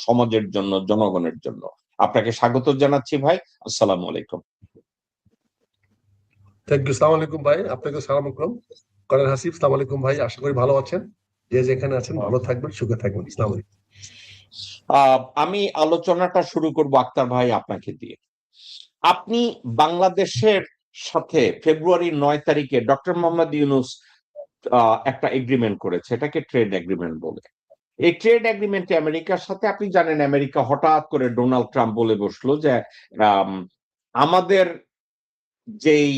সমাজের জন্য, জনগণের জন্য। আপনাকে স্বাগত জানাচ্ছি ভাই। আসসালামু আলাইকুম। Thank you. সালাম আলাইকুম ভাই, আপনাকে সালাম আলাইকুম। করেন হাসিব, সালাম আলাইকুম ভাই, আশা করি ভালো আছেন। যে যেখানে আছেন ভালো থাকবেন, সুখে থাকবেন। সালাম আলাইকুম। আমি আলোচনাটা শুরু করব আক্তার ভাই আপনাকে দিয়ে। আপনি বাংলাদেশের সাথে ফেব্রুয়ারি 9 তারিখে ডক্টর মোহাম্মদ ইউনূস একটা এগ্রিমেন্ট করেছে, এটাকে ট্রেড এগ্রিমেন্ট বলে। এই ট্রেড এগ্রিমেন্টে আমেরিকার সাথে, আপনি জানেন আমেরিকা হঠাৎ করে ডোনাল্ড ট্রাম্প বলে বসলো যে আমাদের যেই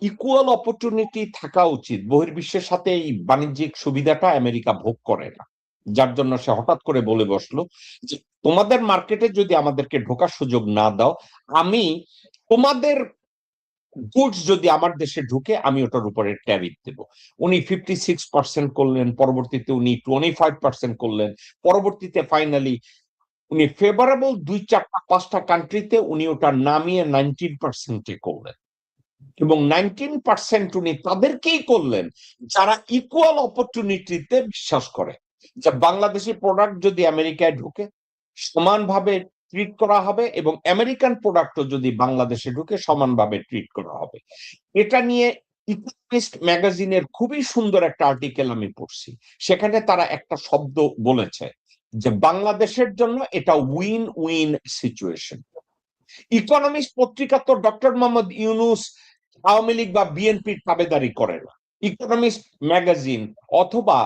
ইকুয়াল অপরচুনিটি থাকা উচিত, বহির্বিশ্বের সাথে এই বাণিজ্যিক সুবিধাটা আমেরিকা ভোগ করে না, যার জন্য সে হঠাৎ করে বলে বসলো যে তোমাদের মার্কেটে যদি আমাদেরকে ঢোকার সুযোগ না দাও, আমি তোমাদের গুডস যদি আমার দেশে ঢুকে আমি ওটার উপরে ট্যারিফ দেব। উনি 56% করলেন, পরবর্তীতে উনি 25% করলেন, পরবর্তীতে ফাইনালি উনি ফেভারেবল 2-4-5টা কান্ট্রিতে উনি ওটা নামিয়ে 19% করলেন। এবং 19% উনি তাদেরকেই করলেন যারা ইকুয়াল অপরচুনিটিতে বিশ্বাস করে, যে বাংলাদেশি প্রোডাক্ট যদি আমেরিকায় ঢুকে সমানভাবে ট্রিট করা হবে, এবং আমেরিকান প্রোডাক্টও যদি বাংলাদেশে ঢুকে সমানভাবে ট্রিট করা হবে। এটা নিয়ে ইকোনমিস্ট ম্যাগাজিনের খুবই সুন্দর একটা আর্টিকেল আমি পড়ছি। সেখানে তারা একটা শব্দ বলেছে যে বাংলাদেশের জন্য এটা উইন উইন সিচুয়েশন। ইকোনমিস্ট পত্রিকা তো ডক্টর মোহাম্মদ ইউনূস আওয়ামী লীগ বা বিএনপির তাবেদারি করে না। ইকোনমিস্ট ম্যাগাজিন অথবা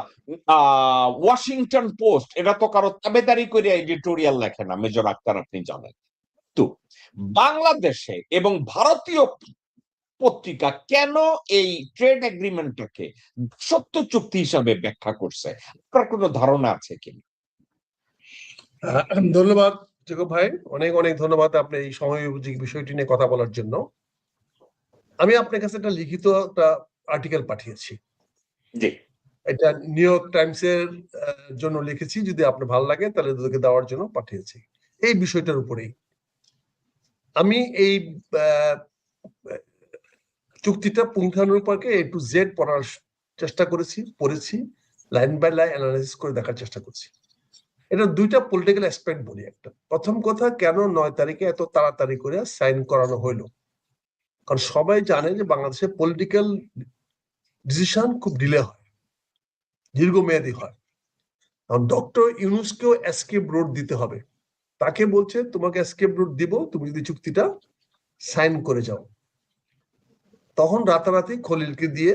ওয়াশিংটন পোস্ট এরা তো কারো তাবেদারি করে এডিটোরিয়াল লেখে না, মেজর আক্তার আপনি জানেন তো। বাংলাদেশে এবং ভারতীয় পত্রিকা কেন এই ট্রেড এগ্রিমেন্টটাকে সত্য চুক্তি হিসাবে ব্যাখ্যা করছে, আপনার কোনো ধারণা আছে কিনা? ধন্যবাদ জেকব ভাই, অনেক অনেক ধন্যবাদ আপনি এই সময় বিষয়টি নিয়ে কথা বলার জন্য। আমি আপনার কাছে একটা লিখিত একটা আর্টিকেল পাঠিয়েছি, এটা নিউ ইয়র্ক টাইমস এর জন্য লিখেছি, যদি আপনার ভালো লাগে তাহলে তোদেরকে দেওয়ার জন্য পাঠিয়েছি। এই বিষয়টার উপরেই আমি এই চুক্তিটা পুঙ্খানুপুঙ্খে A to Z পড়ার চেষ্টা করেছি, পড়েছি, লাইন বাই লাইন অ্যানালাইসিস করে দেখার চেষ্টা করছি। এটা দুইটা পলিটিক্যাল অ্যাসপেক্ট বলি। একটা, প্রথম কথা, কেন 9 তারিখে এত তাড়াতাড়ি করে সাইন করানো হইলো? কারণ সবাই জানে যে বাংলাদেশে পলিটিক্যাল ডিসিশন খুব ডিলে হয়, দীর্ঘমেয়াদী হয়। কারণ ডক্টর ইউনূসকেও এসকেপ রোড দিতে হবে। তাকে বলছে তোমাকে এসকেপ রোড দিব তুমি যদি চুক্তিটা সাইন করে যাও। তখন রাতারাতি খলিলকে দিয়ে,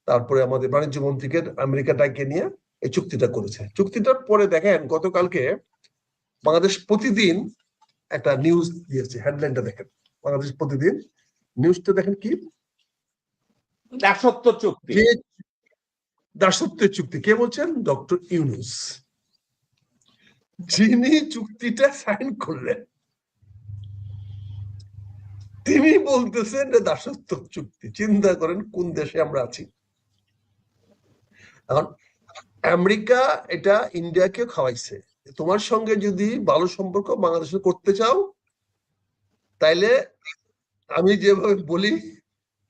তারপরে আমাদের বাণিজ্য মন্ত্রীকে আমেরিকাটাকে নিয়ে এই চুক্তিটা করেছে। চুক্তিটার পরে দেখেন গতকালকে বাংলাদেশ প্রতিদিন একটা নিউজ দিয়েছে, হেডলাইনটা দেখেন, বাংলাদেশ প্রতিদিন নিউজটা দেখেন কি, দাসত্ব চুক্তি। দাসত্বের চুক্তি কে বলছেন? ডক্টর ইউনূস, যিনি চুক্তিটা সাইন করলেন, তিনি বলতেছেন যে দাসত্ব চুক্তি। চিন্তা করেন কোন দেশে আমরা আছি। এখন আমেরিকা এটা ইন্ডিয়াকে খাওয়াইছে, তোমার সঙ্গে যদি ভালো সম্পর্ক বাংলাদেশে করতে চাও তাইলে আমি যেভাবে বলি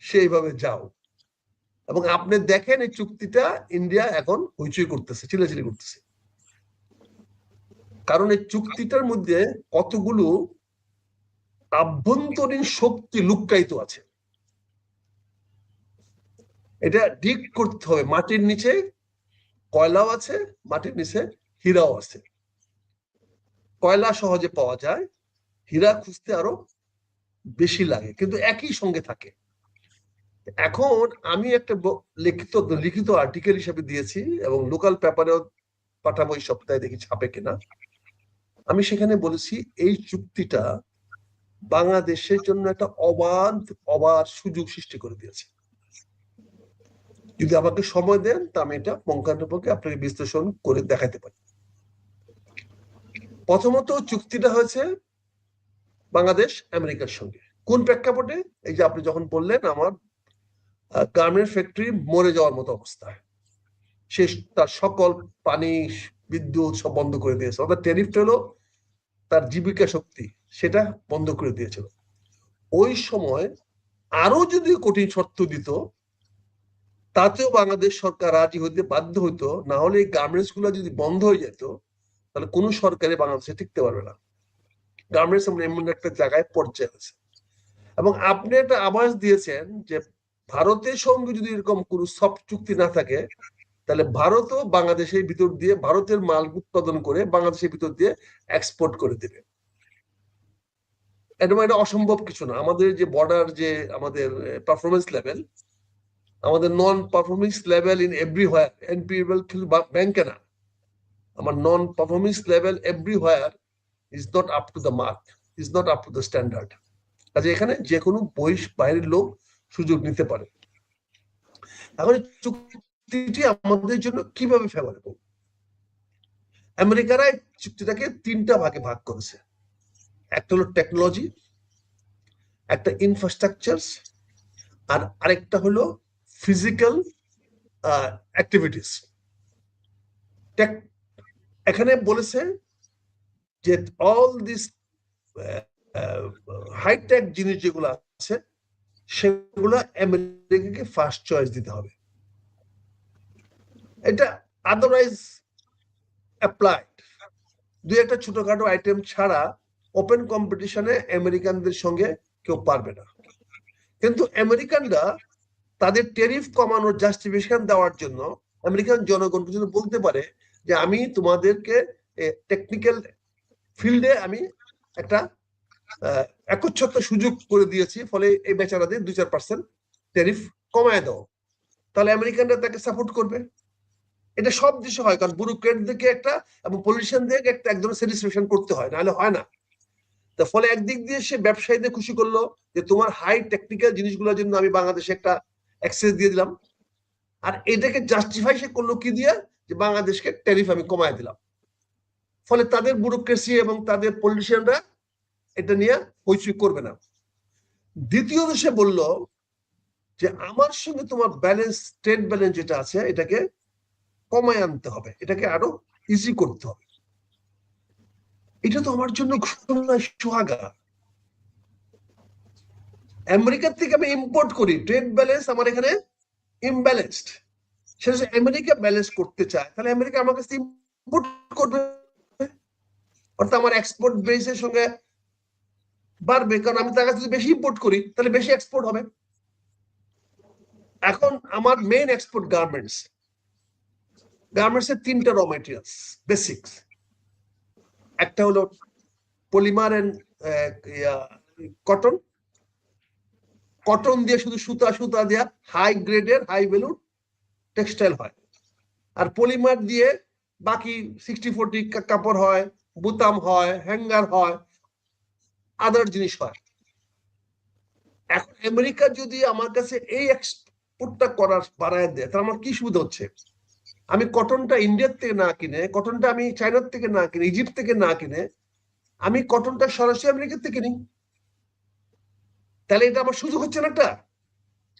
সেইভাবে যাও। এবং আপনি দেখেন এই চুক্তিটা ইন্ডিয়া এখন হইচই করতেছে, চিল্লাচিল্লি করতেছে, কারণ এই চুক্তিটার মধ্যে কতগুলো আভ্যন্তরীণ শক্তি লুক্কায়িত আছে। এটা ডিগ করতে হবে। মাটির নিচে কয়লাও আছে, মাটির নিচে হীরাও আছে। কয়লা সহজে পাওয়া যায়, হীরা খুঁজতে আরো বেশি লাগে, কিন্তু একই সঙ্গে থাকে। এখন আমি একটা লিখিত আর্টিকেল হিসেবে দিয়েছি এবং লোকাল পেপারেও পাঠাবো এই সপ্তাহে, দেখি ছাপে কিনা। আমি সেখানে বলেছি এই চুক্তিটা বাংলাদেশের জন্য একটা অবাধ সুযোগ সৃষ্টি করে দিয়েছে। যদি আমাকে সময় দেন তা আমি এটা পুঙ্খানুপুঙ্খে আপনাকে বিশ্লেষণ করে দেখাতে পারি। প্রথমত, চুক্তিটা হয়েছে বাংলাদেশ আমেরিকার সঙ্গে কোন প্রেক্ষাপটে? এই যে আপনি যখন বললেন আমার গার্মেন্ট ফ্যাক্টরি মরে যাওয়ার মতো অবস্থায়, সে তার সকল পানি বিদ্যুৎ সব বন্ধ করে দিয়েছে, অর্থাৎ ট্যারিফটা হলো তার জীবিকা শক্তি, সেটা বন্ধ করে দিয়েছিল। ওই সময় আরো যদি কঠিন শর্ত দিত তাতেও বাংলাদেশ সরকার রাজি হইতে বাধ্য হইতো, না হলে এই গার্মেন্টস গুলো যদি বন্ধ হয়ে যেত তাহলে কোনো সরকারি বাংলাদেশে টিকতে পারবে না। গার্মেন্টস এমন একটা জায়গায় পর্যায়ে আছে। এবং আপনি একটা আভাস দিয়েছেন যে ভারতের সঙ্গে যদি এরকম কোনো সফট চুক্তি না থাকে, তাহলে ভারতও বাংলাদেশের ভিতর দিয়ে ভারতের মাল উৎপাদন করে বাংলাদেশের ভিতর দিয়ে এক্সপোর্ট করে দেবে। এটা অসম্ভব কিছু না। আমাদের যে বর্ডার, যে আমাদের পারফরমেন্স লেভেল, আমাদের non performance level in everywhere, NPL ব্যাংকে না, আমার non performance level everywhere is not up to the mark, is not up to the standard. কাজে এখানে যে কোনো বাইরের লোক সুযোগ নিতে পারে। এখন চুক্তিটি আমাদের জন্য কিভাবে ফেভারেবল? আমেরিকারা চুক্তিটাকে 3টা ভাগে ভাগ করেছে। একটা হলো টেকনোলজি, একটা ইনফ্রাস্ট্রাকচার, আর আরেকটা হলো ফিজিক্যাল অ্যাক্টিভিটিস। এখানে বলেছে যে অল দিস হাইটেক জিনিস যেগুলো আছে সেগুলো আমেরিকাকে ফার্স্ট চয়েস দিতে হবে। এটা আদারওয়াইজ অ্যাপ্লাইড। দুই একটা ছোটখাটো আইটেম ছাড়া ওপেন কম্পিটিশনে আমেরিকানদের সঙ্গে কেউ পারবে না। কিন্তু আমেরিকানরা তাদের ট্যারিফ কমানোর জাস্টিফিকেশন দেওয়ার জন্য আমেরিকান জনগণকে যদি বলতে পারে যে আমি তোমাদেরকে টেকনিক্যাল ফিল্ডে আমি একটা একচ্ছত্র সুযোগ করে দিয়েছি, ফলে এই বেচারাদের 2-4% ট্যারিফ কমায় দাও, তাহলে আমেরিকানরা তাকে সাপোর্ট করবে। এটা সব দেশে হয়, কারণ ব্যুরোক্রেটদেরকে একটা এবং পলিটিশিয়ানদেরকে একটা এক ধরনের স্যাটিসফ্যাকশন করতে হয়, নাহলে হয় না। তার ফলে একদিক দিয়ে সে ব্যবসায়ীদের খুশি করলো যে তোমার হাই টেকনিক্যাল জিনিসগুলোর জন্য আমি বাংলাদেশে একটা অ্যাক্সেস দিয়ে দিলাম, আর এটাকে জাস্টিফাই সে করলো কি দিয়ে, যে বাংলাদেশকে ট্যারিফ আমি কমায় দিলাম। ফলে তাদের ব্যুরোক্রেসি এবং তাদের পলিটিশিয়ানরা এটা নিয়ে হইচই করবে না। দ্বিতীয়ত সে বলল যে আমার সঙ্গে তোমার ব্যালেন্স, ট্রেড ব্যালেন্স যেটা আছে এটাকে কমায় আনতে হবে, এটাকে আরো ইজি করতে হবে। এটা তো আমার জন্য সোহাগা। আমেরিকার থেকে আমি ইম্পোর্ট করি, ট্রেড ব্যালেন্স আমার এখানে ইমব্যালেন্সড, সেটা যদি আমেরিকা ব্যালেন্স করতে চায় তাহলে আমেরিকা আমার কাছে ইম্পোর্ট করবে, অর্থাৎ আমার এক্সপোর্ট বেসের সঙ্গে বাড়বে, কারণ আমি তার কাছে যদি বেশি ইম্পোর্ট করি তাহলে বেশি এক্সপোর্ট হবে। এখন আমার মেইন এক্সপোর্ট গার্মেন্টস, গার্মেন্টসের 3টা র মেটেরিয়ালস বেসিক্স। একটা হলো পলিমার এন্ড কটন, কটন দিয়ে শুধু সুতা সুতা দেওয়া হাই গ্রেডের হাই ভ্যালুর টেক্সটাইল হয়, আর পলিমার দিয়ে বাকি 60-40 কাপড় হয়, বুতাম হয়, হ্যাঙ্গার হয়, আদার জিনিস হয়। এখন আমেরিকা যদি আমার কাছে এই এক্সপোর্টটা করার বাড়ায় দেয় তাহলে আমার কি সুবিধা হচ্ছে? আমি কটনটা ইন্ডিয়ার থেকে না কিনে, কটনটা আমি চায়নার থেকে না কিনে, ইজিপ্ট থেকে না কিনে, আমি কটনটা সরাসরি আমেরিকার থেকে নিই, তাহলে এটা আমার সুযোগ হচ্ছে না একটা?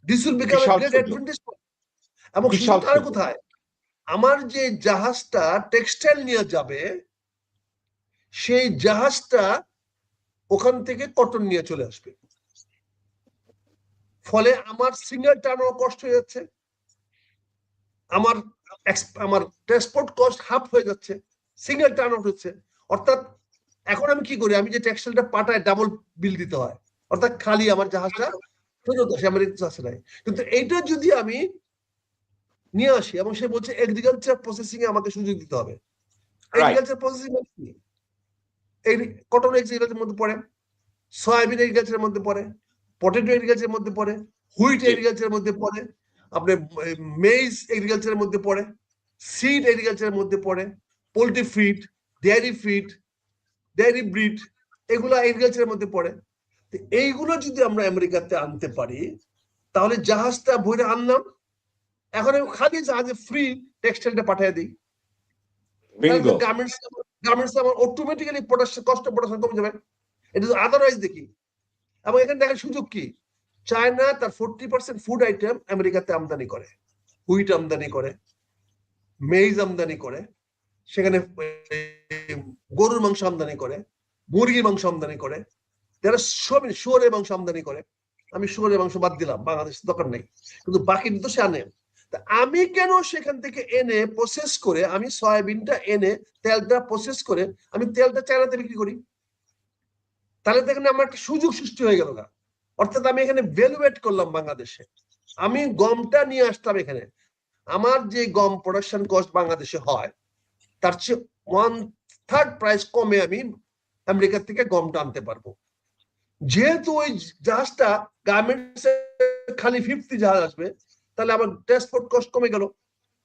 This will become a great advantage. এবং সুযোগটা আর কোথায়? আমার যে জাহাজটা টেক্সটাইল নিয়ে যাবে সেই জাহাজটা ওখান থেকে কটন নিয়ে চলে আসবে, ফলে আমার সিঙ্গেল টার্ন কষ্ট হয়ে যাচ্ছে, আমার আমার ট্রান্সপোর্ট কস্ট হাফ হয়ে যাচ্ছে, সিঙ্গেল টার্ন আউট হচ্ছে। অর্থাৎ এখন আমি কি করি, আমি যে টেক্সটাইলটা পাঠায় ডাবল বিল দিতে হয়, অর্থাৎ খালি আমার জাহাজটা ফেরত আসে, আমেরিকাতে আসে নাই। কিন্তু এইটা যদি আমি নিয়ে আসি এবং সে বলছে এগ্রিকালচার প্রসেসিং এ আমাকে সুযোগ দিতে হবে, এগ্রিকালচার প্রসেসিং কি? এই কটন এগ্রিকালচারের মধ্যে পড়ে, সয়াবিন এগ্রিকালচারের মধ্যে পড়ে, পটেটো এগ্রিকালচারের মধ্যে পড়ে, হুইট এগ্রিকালচারের মধ্যে পড়ে, আপনার মেইজ এগ্রিকালচারের মধ্যে পড়ে, সিড এগ্রিকালচারের মধ্যে পড়ে, পোল্ট্রি ফিড, ডেয়ারি ব্রিড, এগুলো এগ্রিকালচারের মধ্যে পড়ে। এইগুলো যদি আমরা আমেরিকাতে আনতে পারি তাহলে জাহাজটা ভরে আনলাম, এখন আমি খালি জাহাজে ফ্রি টেক্সটাইলটা পাঠিয়ে দিই, গার্মেন্টস আমার অটোমেটিক্যালি কষ্ট প্রোডাকশন কমে যাবে। এটা তো আদারওয়াইজ দেখি। এবং এখানে দেখার সুযোগ কি, চায়না তার 40% ফুড আইটেম আমেরিকাতে আমদানি করে, হুইট আমদানি করে, মেইজ আমদানি করে, সেখানে গরুর মাংস আমদানি করে, মুরগির মাংস আমদানি করে, যারা শুয়োরের মাংস আমদানি করে। আমি শুয়োরের মাংস বাদ দিলাম, বাংলাদেশ দরকার নেই, কিন্তু বাকি তো সে আনে। আমি কেন সেখান থেকে এনে প্রসেস করে, আমি সয়াবিনটা এনে তেলটা প্রসেস করে আমি তেলটা চায়নাতে বিক্রি করি? তাহলে তো এখানে আমার একটা সুযোগ সৃষ্টি হয়ে গেল না। অর্থাৎ আমি এখানে ভ্যালুয়েট করলাম বাংলাদেশে। আমি গমটা নিয়ে আসলাম এখানে, আমার যে গম প্রোডাকশন কস্ট বাংলাদেশে হয় তার চেয়ে 1/3 প্রাইস কমে আমি আমেরিকা থেকে গমটা আনতে পারবো। যেহেতু ওই জাহাজটা গার্মেন্টস খালি 50 জাহাজ আসবে, তাহলে আমার ট্রান্সপোর্ট কস্ট কমে গেল।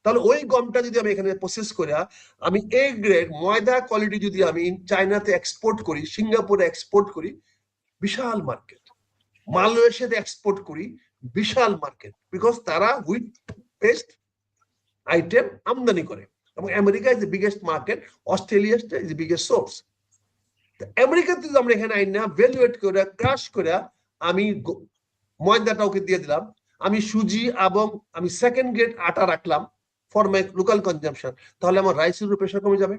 তাহলে ওই গমটা যদি আমি এখানে প্রসেস করে আমি এ গ্রেড ময়দা কোয়ালিটি যদি আমি চায়নাতে এক্সপোর্ট করি, সিঙ্গাপুরে এক্সপোর্ট করি, বিশাল মার্কেট। মালয়েশিয়াতে এক্সপোর্ট করি, বিশাল মার্কেট, বিকজ তারা হুইট পেস্ট আইটেম আমদানি করে। এবং America is the biggest market, Australia is the biggest source. আমেরিকাতে যদি আমরা এখানে আইন না ভ্যালুয়েট করে ক্রাশ করে আমি ময়দাটা ওকে দিয়ে দিলাম, আমি সুজি এবং আমি সেকেন্ড গ্রেড আটা রাখলাম ফর মাই লোকাল কনজাম্পশন, তাহলে আমার রাইসের উপর প্রেশার কমে যাবে,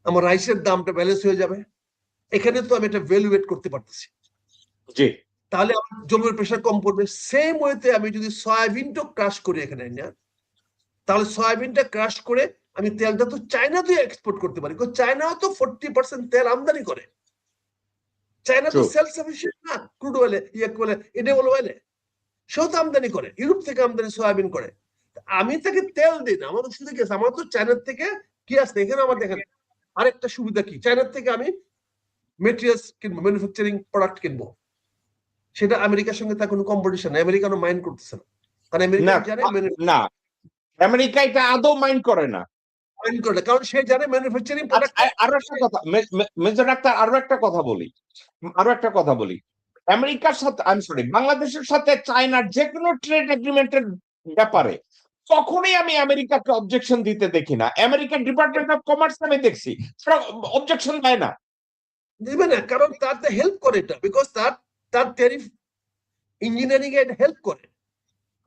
আমার রাইসের দামটা ব্যালেন্স হয়ে যাবে। এখানে তো আমি এটা ভ্যালুয়েট করতে পারতেছি, জি, তাহলে আমার জমির প্রেশার কম পড়বে। সেম ওয়েতে আমি যদি সয়াবিনটা ক্রাশ করি এখানে না, তাহলে সয়াবিনটা ক্রাশ করে আমি তেলটা তো চায়নাতে এক্সপোর্ট করতে পারি, কারণ চায়নাও তো 40% তেল আমদানি করে। চায়না তো সেলফ সাফিসিয়েন্ট না ক্রুড অয়েলে, এডেবল অয়েলে, সেও তো আমদানি করে, ইউরোপ থেকে আমদানি সয়াবিন করে। আমি তাকে তেল দিই না, আমার শুধু কি আছে, আমার তো চায়নার থেকে কি আসছে এখানে। আমার দেখেন আরেকটা সুবিধা কি, চায়নার থেকে আমি মেটেরিয়ালস কিনবো, ম্যানুফ্যাকচারিং প্রোডাক্ট কিনবো, সেটা আমেরিকার সঙ্গে তার কোনো কম্পিটিশন নেই, আমেরিকানো মাইন্ড করতেছে না, কারণ আমেরিকা জানে না, আমেরিকা এটা আদৌ মাইন্ড করে না। মাইন্ড করে, কারণ সে জানে ম্যানুফ্যাকচারিং প্রোডাক্ট। আরো একটা কথা, মেজর ডাক্তার, আরো একটা কথা বলি। আমেরিকার সাথে, আমি সরি, বাংলাদেশের সাথে চায়নার যে কোনো ট্রেড এগ্রিমেন্টের ব্যাপারে কখনোই আমি আমেরিকাকে অবজেকশন দিতে দেখি না। আমেরিকান ডিপার্টমেন্ট অফ কমার্স আমি দেখছি অবজেকশন দেয় না, দিবে না, কারণ তাতে হেল্প করে এটা, বিকজ তার ট্যারিফ ইঞ্জিনিয়ারিং এ হেল্প করে,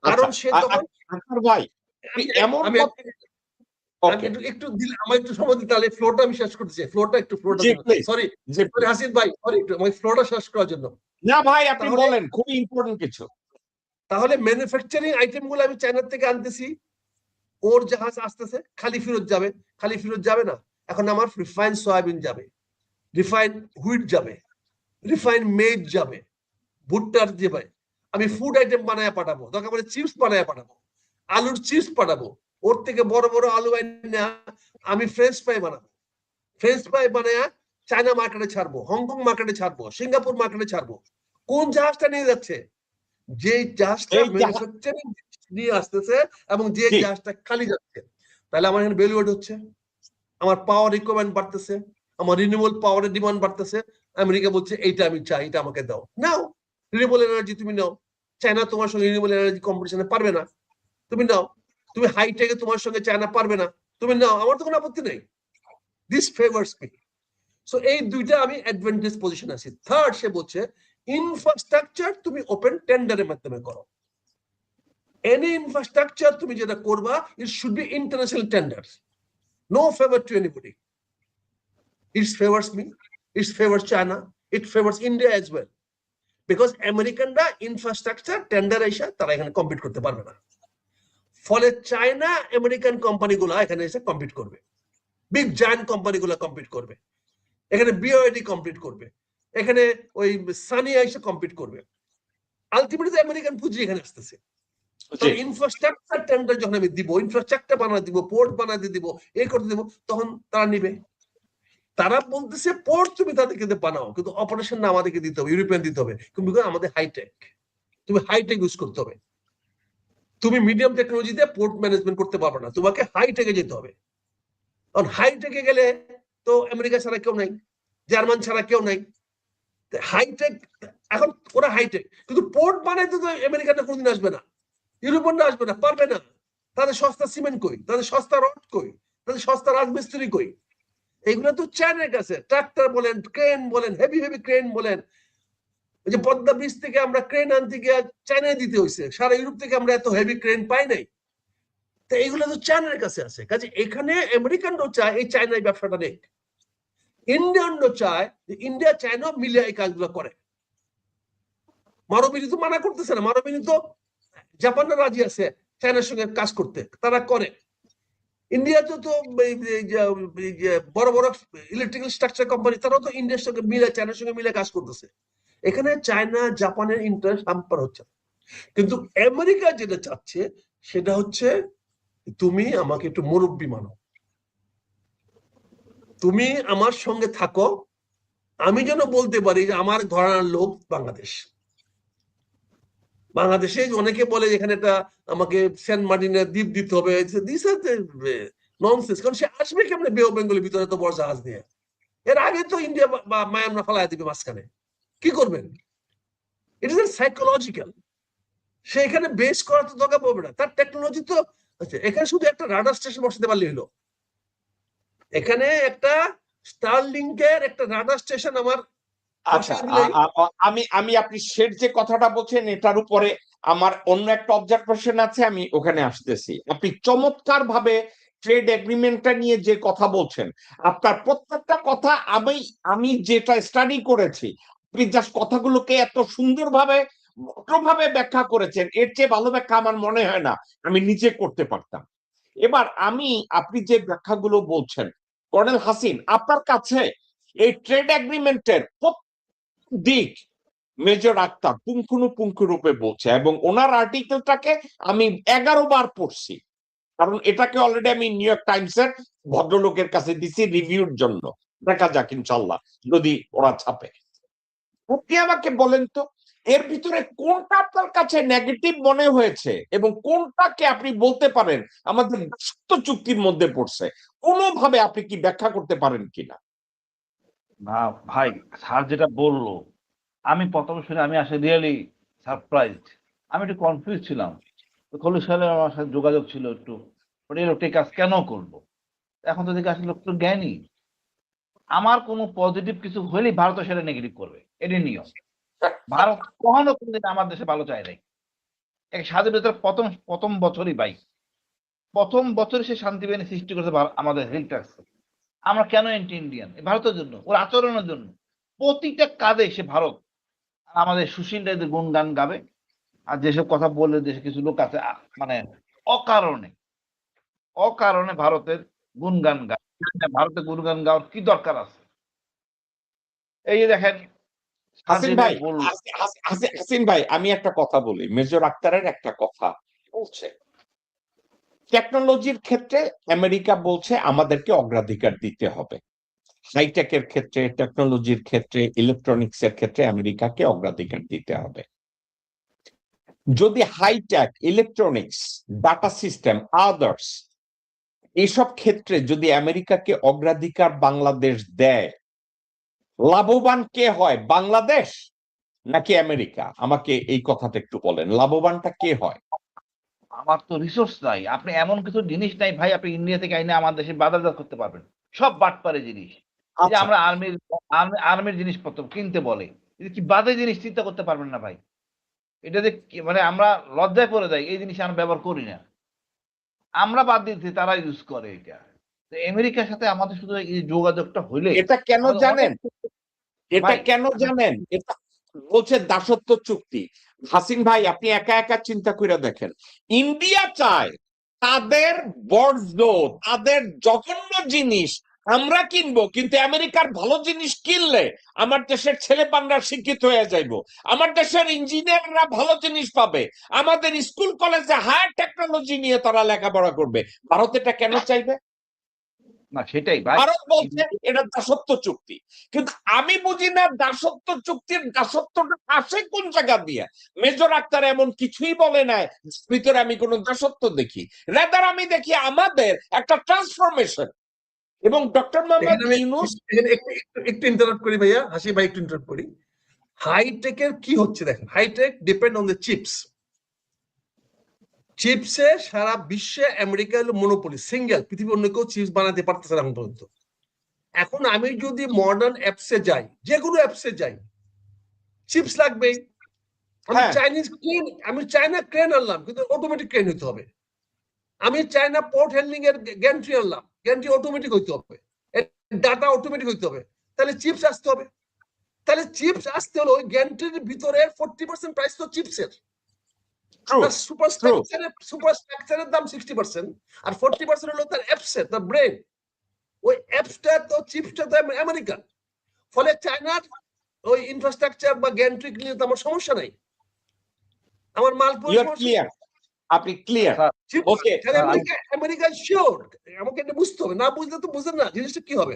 কারণ সে তখন ভাই এমন আমি একটু দিলে আমার একটু সময় দিতে, তাহলে ফ্লোটা আমি শেষ করতে চাই, ফ্লোটা সরি হাসিন ভাই, সরি একটু আমি ফ্লোটা শেষ করার জন্য। না ভাই, আপনি বলেন, খুবই ইম্পর্টেন্ট কিছু। তাহলে ম্যানুফ্যাকচারিং আইটেম গুলো আমি চায়না থেকে আনতেছি, ওর জাহাজ আসতেছে, খালি ফেরত যাবে না। এখন আমার রিফাইন সয়াবিন যাবে, রিফাইন হুইট যাবে, রিফাইন মেজ যাবে, ভুট্টার যাবে, আমি ফুড আইটেম বানায় পাঠাবো, দরকার পড়ে চিপস বানায় পাঠাবো, আলুর চিপস পাঠাবো, ওর থেকে বড় বড় আলু আইনা আমি ফ্রেঞ্চ ফ্রাই বানাবো, ফ্রেঞ্চ ফ্রাই বানায় চায়না মার্কেটে ছাড়বো, হংকং মার্কেটে ছাড়বো, সিঙ্গাপুর মার্কেটে ছাড়বো। কোন জাহাজটা নিয়ে যাচ্ছে? যে জাহাজটা ম্যানুফ্যাকচারিং নিয়ে আসতেছে এবং যে জাহাজটা খালি যাচ্ছে। তাহলে আমার এখানে ভ্যালু এড হচ্ছে, আমার পাওয়ার রিকোয়ারমেন্ট বাড়তেছে, আমার রিনিউয়েবল পাওয়ারের ডিমান্ড বাড়তেছে। আমেরিকা বলছে এইটা আমি চাই, এটা আমাকে দাও, নাও রিনিউয়েবল এনার্জি তুমি নাও। চায়না তোমার সঙ্গে রিনিউয়েবল এনার্জি কম্পিটিশনে পারবে না, তুমি নাও। তুমি হাইটেকে তোমার সঙ্গে চায়না পারবে না, তুমি নাও, আমার তো কোনো আপত্তি নেই। This ফেভারস me. সো এই দুইটা আমি অ্যাডভান্টেজ পজিশন আছি। থার্ড, সে বলছে ইনফ্রাস্ট্রাকচার তুমি ওপেন টেন্ডারের মাধ্যমে করো। এনি ইনফ্রাস্ট্রাকচার তুমি যেটা করবা, it should be international tender, no favour to anybody. It favors me, it favors China, it favors India as well. Because আমেরিকানরা ইনফ্রাস্ট্রাকচার টেন্ডার এসে তারা এখানে কম্পিট করতে পারবে না। ফলে চায়না আমেরিকান কোম্পানিগুলো এখানে এসে কম্পিট করবে, বিগ জায়ান্ট কোম্পানিগুলো কম্পিট করবে, এখানে বিওআইডি কম্পিট করবে, এখানে ওই সানি এসে কম্পিট করবে। আলটিমেটলি আমেরিকান পুঁজি এখানে আসতেছে। ইনফ্রাস্ট্রাকচার টেন্ডার যখন আমি দিব, ইনফ্রাস্ট্রাকচার বানাতে দিব, পোর্ট বানাতে দিব, এই করতে দিব, তখন তারা নিবে। তারা বলতেছে পোর্ট তুমি তাদেরকে বানাও, কিন্তু অপারেশন না আমাদেরকে দিতে হবে, ইউরোপিয়ান দিতে হবে, কিন্তু আমাদের হাইটেক, তুমি হাইটেক ইউজ করতে হবে। তুমি মিডিয়াম টেকনোলজি দিয়ে পোর্ট ম্যানেজমেন্ট করতে পারবে না, তোমাকে হাইটেকে যেতে হবে। কারণ হাইটেকে গেলে তো আমেরিকা ছাড়া কেউ নাই, জার্মান ছাড়া কেউ নাই, হাইটেক। এখন ওরা হাইটেক, কিন্তু পোর্ট বানাইতে তো আমেরিকাটা কোনদিন আসবে না, ইউরোপিয়ানরা আসবে না, পারবে না। তাদের সস্তা সিমেন্ট কই, তাদের সস্তা রড কই, তাদের সস্তা রাজমিস্ত্রি কই? এগুলো তো চায়নার কাছে। ট্রাক্টর বলেন, ক্রেন বলেন, হেভি ক্রেন বলেন, যে পদ্মা ব্রিজ থেকে আমরা ক্রেন আনতে গিয়ে চায়নায় দিতে হয়েছে, সারা ইউরোপ থেকে আমরা এত হেভি ক্রেন পাই নাই। তো এগুলো তো চায়নার কাছে আছে। কাজে এখানে আমেরিকানরাও চায় এই চায়নায় ব্যবসাটা নেই, ইন্ডিয়ানরাও চায় যে ইন্ডিয়া চায়না মিলে এই কাজগুলো করে। মানবিনী তো মানা করতেছে না, মানবিনী তো জাপানরা রাজি আছে চায়নার সঙ্গে কাজ করতে, তারা করে। ইন্ডিয়াতে তো এই যে বড় বড় ইলেকট্রিক্যাল স্ট্রাকচার কোম্পানি, তারাও তো ইন্ডিয়ার সঙ্গে মিলে, চায়নার সঙ্গে মিলে কাজ করতেছে। এখানে চায়না জাপানের ইন্টারেস্ট হাম্পার হচ্ছে। কিন্তু আমেরিকা যেটা চাচ্ছে সেটা হচ্ছে তুমি আমাকে একটু মুরব্বী মানো, তুমি আমার সঙ্গে থাকো, আমি যেন বলতে পারি যে আমার ঘরানার লোক বাংলাদেশ। বাংলাদেশে অনেকে বলে এখানে একটা আমাকে সেন্ট মার্টিনের দ্বীপ দিতে হবে, দিস আর ননসেন্স। কারণ সে আসবে কেমনে বে অফ বেঙ্গলের ভিতরে তো বড় জাহাজ নিয়ে? এর আগে তো ইন্ডিয়া বা মায়ানমার ফালাই দিবে মাঝখানে, কি করবেন? It is psychological. সে এখানে বেস করা তো দরকার পড়বে না, তার টেকনোলজি তো আছে। এখানে শুধু একটা রাডার স্টেশন বসাতে পারলে হলো। এখানে একটা স্টারলিংকের একটা রাডার স্টেশন আমার আচ্ছা, বসায় দিলেই। আমি আমি আপনি শের যে কথাটা বলছেন এটার উপরে আমার অন্য একটা অবজারভেশন আছে, আমি ওখানে আসতেছি। আপনি চমৎকার ভাবে ট্রেড এগ্রিমেন্টটা নিয়ে যে কথা বলছেন, আপনার প্রত্যেকটা কথা আমি আমি যেটা স্টাডি করেছি, আপনি জাস্ট কথাগুলোকে এত সুন্দরভাবে ভদ্রভাবে ব্যাখ্যা করেছেন, এর চেয়ে ভালো ব্যাখ্যা আমার মনে হয় না আমি নিজে করতে পারতাম। এবার আমি, আপনি যে ব্যাখ্যাগুলো বলছেন কর্নেল হাসিন, আপনার কাছে এই ট্রেড এগ্রিমেন্টের দিক মেজর আক্তার পুঙ্খানুপুঙ্খ রূপে বলছে, এবং ওনার আর্টিকেলটাকে আমি 11 বার পড়ছি, কারণ এটাকে অলরেডি আমি নিউ ইয়র্ক টাইমসের ভদ্রলোকের কাছে দিছি রিভিউর জন্য। দেখা যাক ইনশাল্লাহ যদি ওরা ছাপে। আপনি আমাকে বলেন তো, এর ভিতরে কোনটা আপনার কাছে নেগেটিভ মনে হয়েছে এবং কোনটাকে আপনি বলতে পারেন আমাদের দাসত্ব চুক্তির মধ্যে পড়ছে, কোনোভাবে আপনি কি ব্যাখ্যা করতে পারেন কিনা? না ভাই, স্যার যেটা বললো আমি প্রথমে শুনে আমি আসলে রিয়েলি সারপ্রাইজড। আমি একটু কনফিউজ ছিলাম। তো খলিল সাহেব আমার সাথে যোগাযোগ ছিল একটু, এই লোকটা এই কাজ কেন করলো। এখন তো দেখি আসলে লোক তো জ্ঞানী। আমার কোনো পজিটিভ কিছু হলেই ভারত সেটা নেগেটিভ করবে, এটি নিয়ম। ভারত কখনো কোনদিন আমার দেশে ভালো চায় নাই। এক স্বাধীনতার প্রথম প্রথম বছরই ভাই, প্রথম বছরই সে শান্তি বাহিনী সৃষ্টি করেছে আমাদের হিল ট্যাক্স। আমরা কেন এন্টি ইন্ডিয়ান? ভারতের জন্য, ওর আচরণের জন্য। প্রতিটা কাজে সে ভারত। আর আমাদের সুশীলরা এদের গুণগান গাবে। আর যেসব কথা বললে দেশে কিছু লোক আছে মানে অকারণে অকারণে ভারতের গুণগান গায়। ভারতের গুণগান গাওয়ার কি দরকার আছে? এই যে দেখেন স্যার হাসিন যেভাবে ভাই, বললো। হাসিন ভাই, আমি একটা কথা বলি। মেজর আক্তারের একটা কথা বলছে, টেকনোলজির ক্ষেত্রে আমেরিকা বলছে আমাদেরকে অগ্রাধিকার দিতে হবে। হাইটেকের ক্ষেত্রে, টেকনোলজির ক্ষেত্রে, ইলেকট্রনিক্স এর ক্ষেত্রে আমেরিকাকে অগ্রাধিকার দিতে হবে। যদি hi-tech, electronics, data system, others এসব ক্ষেত্রে যদি আমেরিকাকে অগ্রাধিকার বাংলাদেশ দেয়, লাভবান কে হয়, বাংলাদেশ নাকি আমেরিকা? আমাকে এই কথাটা একটু বলেন, লাভবানটা কে হয়? আমার তো রিসোর্স নাই, আপনি এমন কিছু জিনিস নাই ভাই আপনি ইন্ডিয়া থেকে আইনে আমার দেশে বাজারজাত করতে পারবেন। সব বাটপারে জিনিস। এই যে আচ্ছা, আমরা আর্মির জিনিসপত্র কিনতে বলে, এটা কি বাজে জিনিস, চিন্তা করতে পারবেন না ভাই। এটা যে মানে আমরা লজ্জায় পড়ে যাই, এই জিনিস আমরা ব্যবহার করি না। আমরা বাদ দিচ্ছি, তারা ইউজ করে এটা। তো আমেরিকার সাথে আমাদের শুধু এই যোগাযোগটা হইলে এটা কেন আমাদের অনেক। জানেন? এটা ভাই কেন জানেন? এটা বলছে দাসত্ব চুক্তি। হাসিন ভাই, আপনি একা একা চিন্তা করে দেখেন, ইন্ডিয়া চায় তাদের বর্জ্য, তাদের জঘন্য জিনিস আমরা কিনবো, কিন্তু আমেরিকার ভালো জিনিস কিনলে আমার দেশের ছেলেপানরা শিক্ষিত হয়ে যাইবো, আমার দেশের ইঞ্জিনিয়াররা ভালো জিনিস পাবে, আমাদের স্কুল কলেজে হায়ার টেকনোলজি নিয়ে তারা লেখাপড়া করবে। ভারত এটা কেন চাইবে? না সেটাই ভাই। ভারত বলছে এটা দাসত্ব চুক্তি, কিন্তু আমি বুঝি না দাসত্ব চুক্তির দাসত্বটা আসে কোন জায়গা দিয়ে। মেজর আক্তার এমন কিছুই বলে নাই ভিতরে আমি কোন দাসত্ব দেখি, রাদার আমি দেখি আমাদের একটা ট্রান্সফরমেশন। এবং ডক্টর মোহাম্মদ এখানে আমি ইউনূস, এখানে একটু ইন্টারাপ্ট করি ভাইয়া, হাসি ভাই একটু ইন্টারাপ্ট করি। হাইটেকের কি হচ্ছে দেখেন, high tech depend on the chips. চিপসে সারা বিশ্বে আমেরিকা হলো মনোপলি, সিঙ্গেল, পৃথিবীর অন্য কেউ চিপস বানাতে পারতেছে না এখন পর্যন্ত। এখন আমি যদি মডার্ন অ্যাপসে যাই, যে কোনো অ্যাপসে যাই, চিপস লাগবেই। আমি হ্যাঁ, চাইনিজ ক্রেন, আমি চায়না ক্রেন আনলাম, কিন্তু অটোমেটিক ক্রেন হইতে হবে। আমি চায়না পোর্ট হ্যান্ডলিং এর গ্যান্ট্রি আনলাম, গ্যান্ট্রি অটোমেটিক হইতে হবে, ডাটা অটোমেটিক হইতে হবে। তাহলে চিপস আসতে হবে। তাহলে চিপস আসতে হলো ওই গ্যান্ট্রির ভিতরে 40% প্রাইস তো চিপসের। ট্রু ট্রু সুপার স্ট্রাকচারের দাম 60% আর 40% হলো তার অ্যাপসের, তার ব্রেন। ওই অ্যাপসটা তো চিপসটা তো আমেরিকান। ফলে চায়নার ওই ইনফ্রাস্ট্রাকচার বা গ্যান্ট্রিক নিয়ে তো আমার সমস্যা নাই, আমার মাল ইউ আর সমস্যা। ক্লিয়ার, আপনি clear. Sir okay, America sure, আমাকে এটা বুঝতে হবে, না বুঝলে তো বুঝেন না জিনিসটা কি হবে।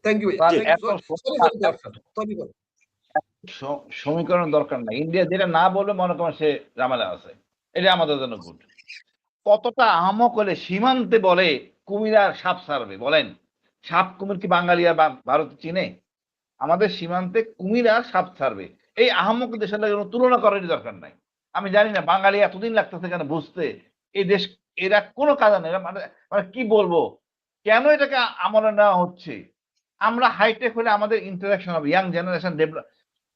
থ্যাংক ইউ স্যার, থ্যাংক এত ইউ। সমীকরণ দরকার নাই। ইন্ডিয়া যেটা না বলবে মনে করেন সে ঝামেলা আছে, এটা আমাদের জন্য গুড। কতটা আহামক হলে সীমান্তে বলে কুমির আর সাপ ছাড়বে? বলেন, সাপ কুমির কি বাঙালি আর ভারত চিনে? আমাদের সীমান্তে কুমির আর সাপ ছাড়বে, এই আহামক দেশের লাগে কোনো তুলনা করারই দরকার নাই। আমি জানি না বাঙালি এতদিন লাগতেছে কেন বুঝতে, এই দেশ এরা কোনো কাজ নেই। মানে মানে কি বলবো, কেন এটাকে আমলে নেওয়া হচ্ছে? আমরা হাইটেক হলে আমাদের ইন্টারাকশন হবে, ইয়াং জেনারেশন ডেভেলপ,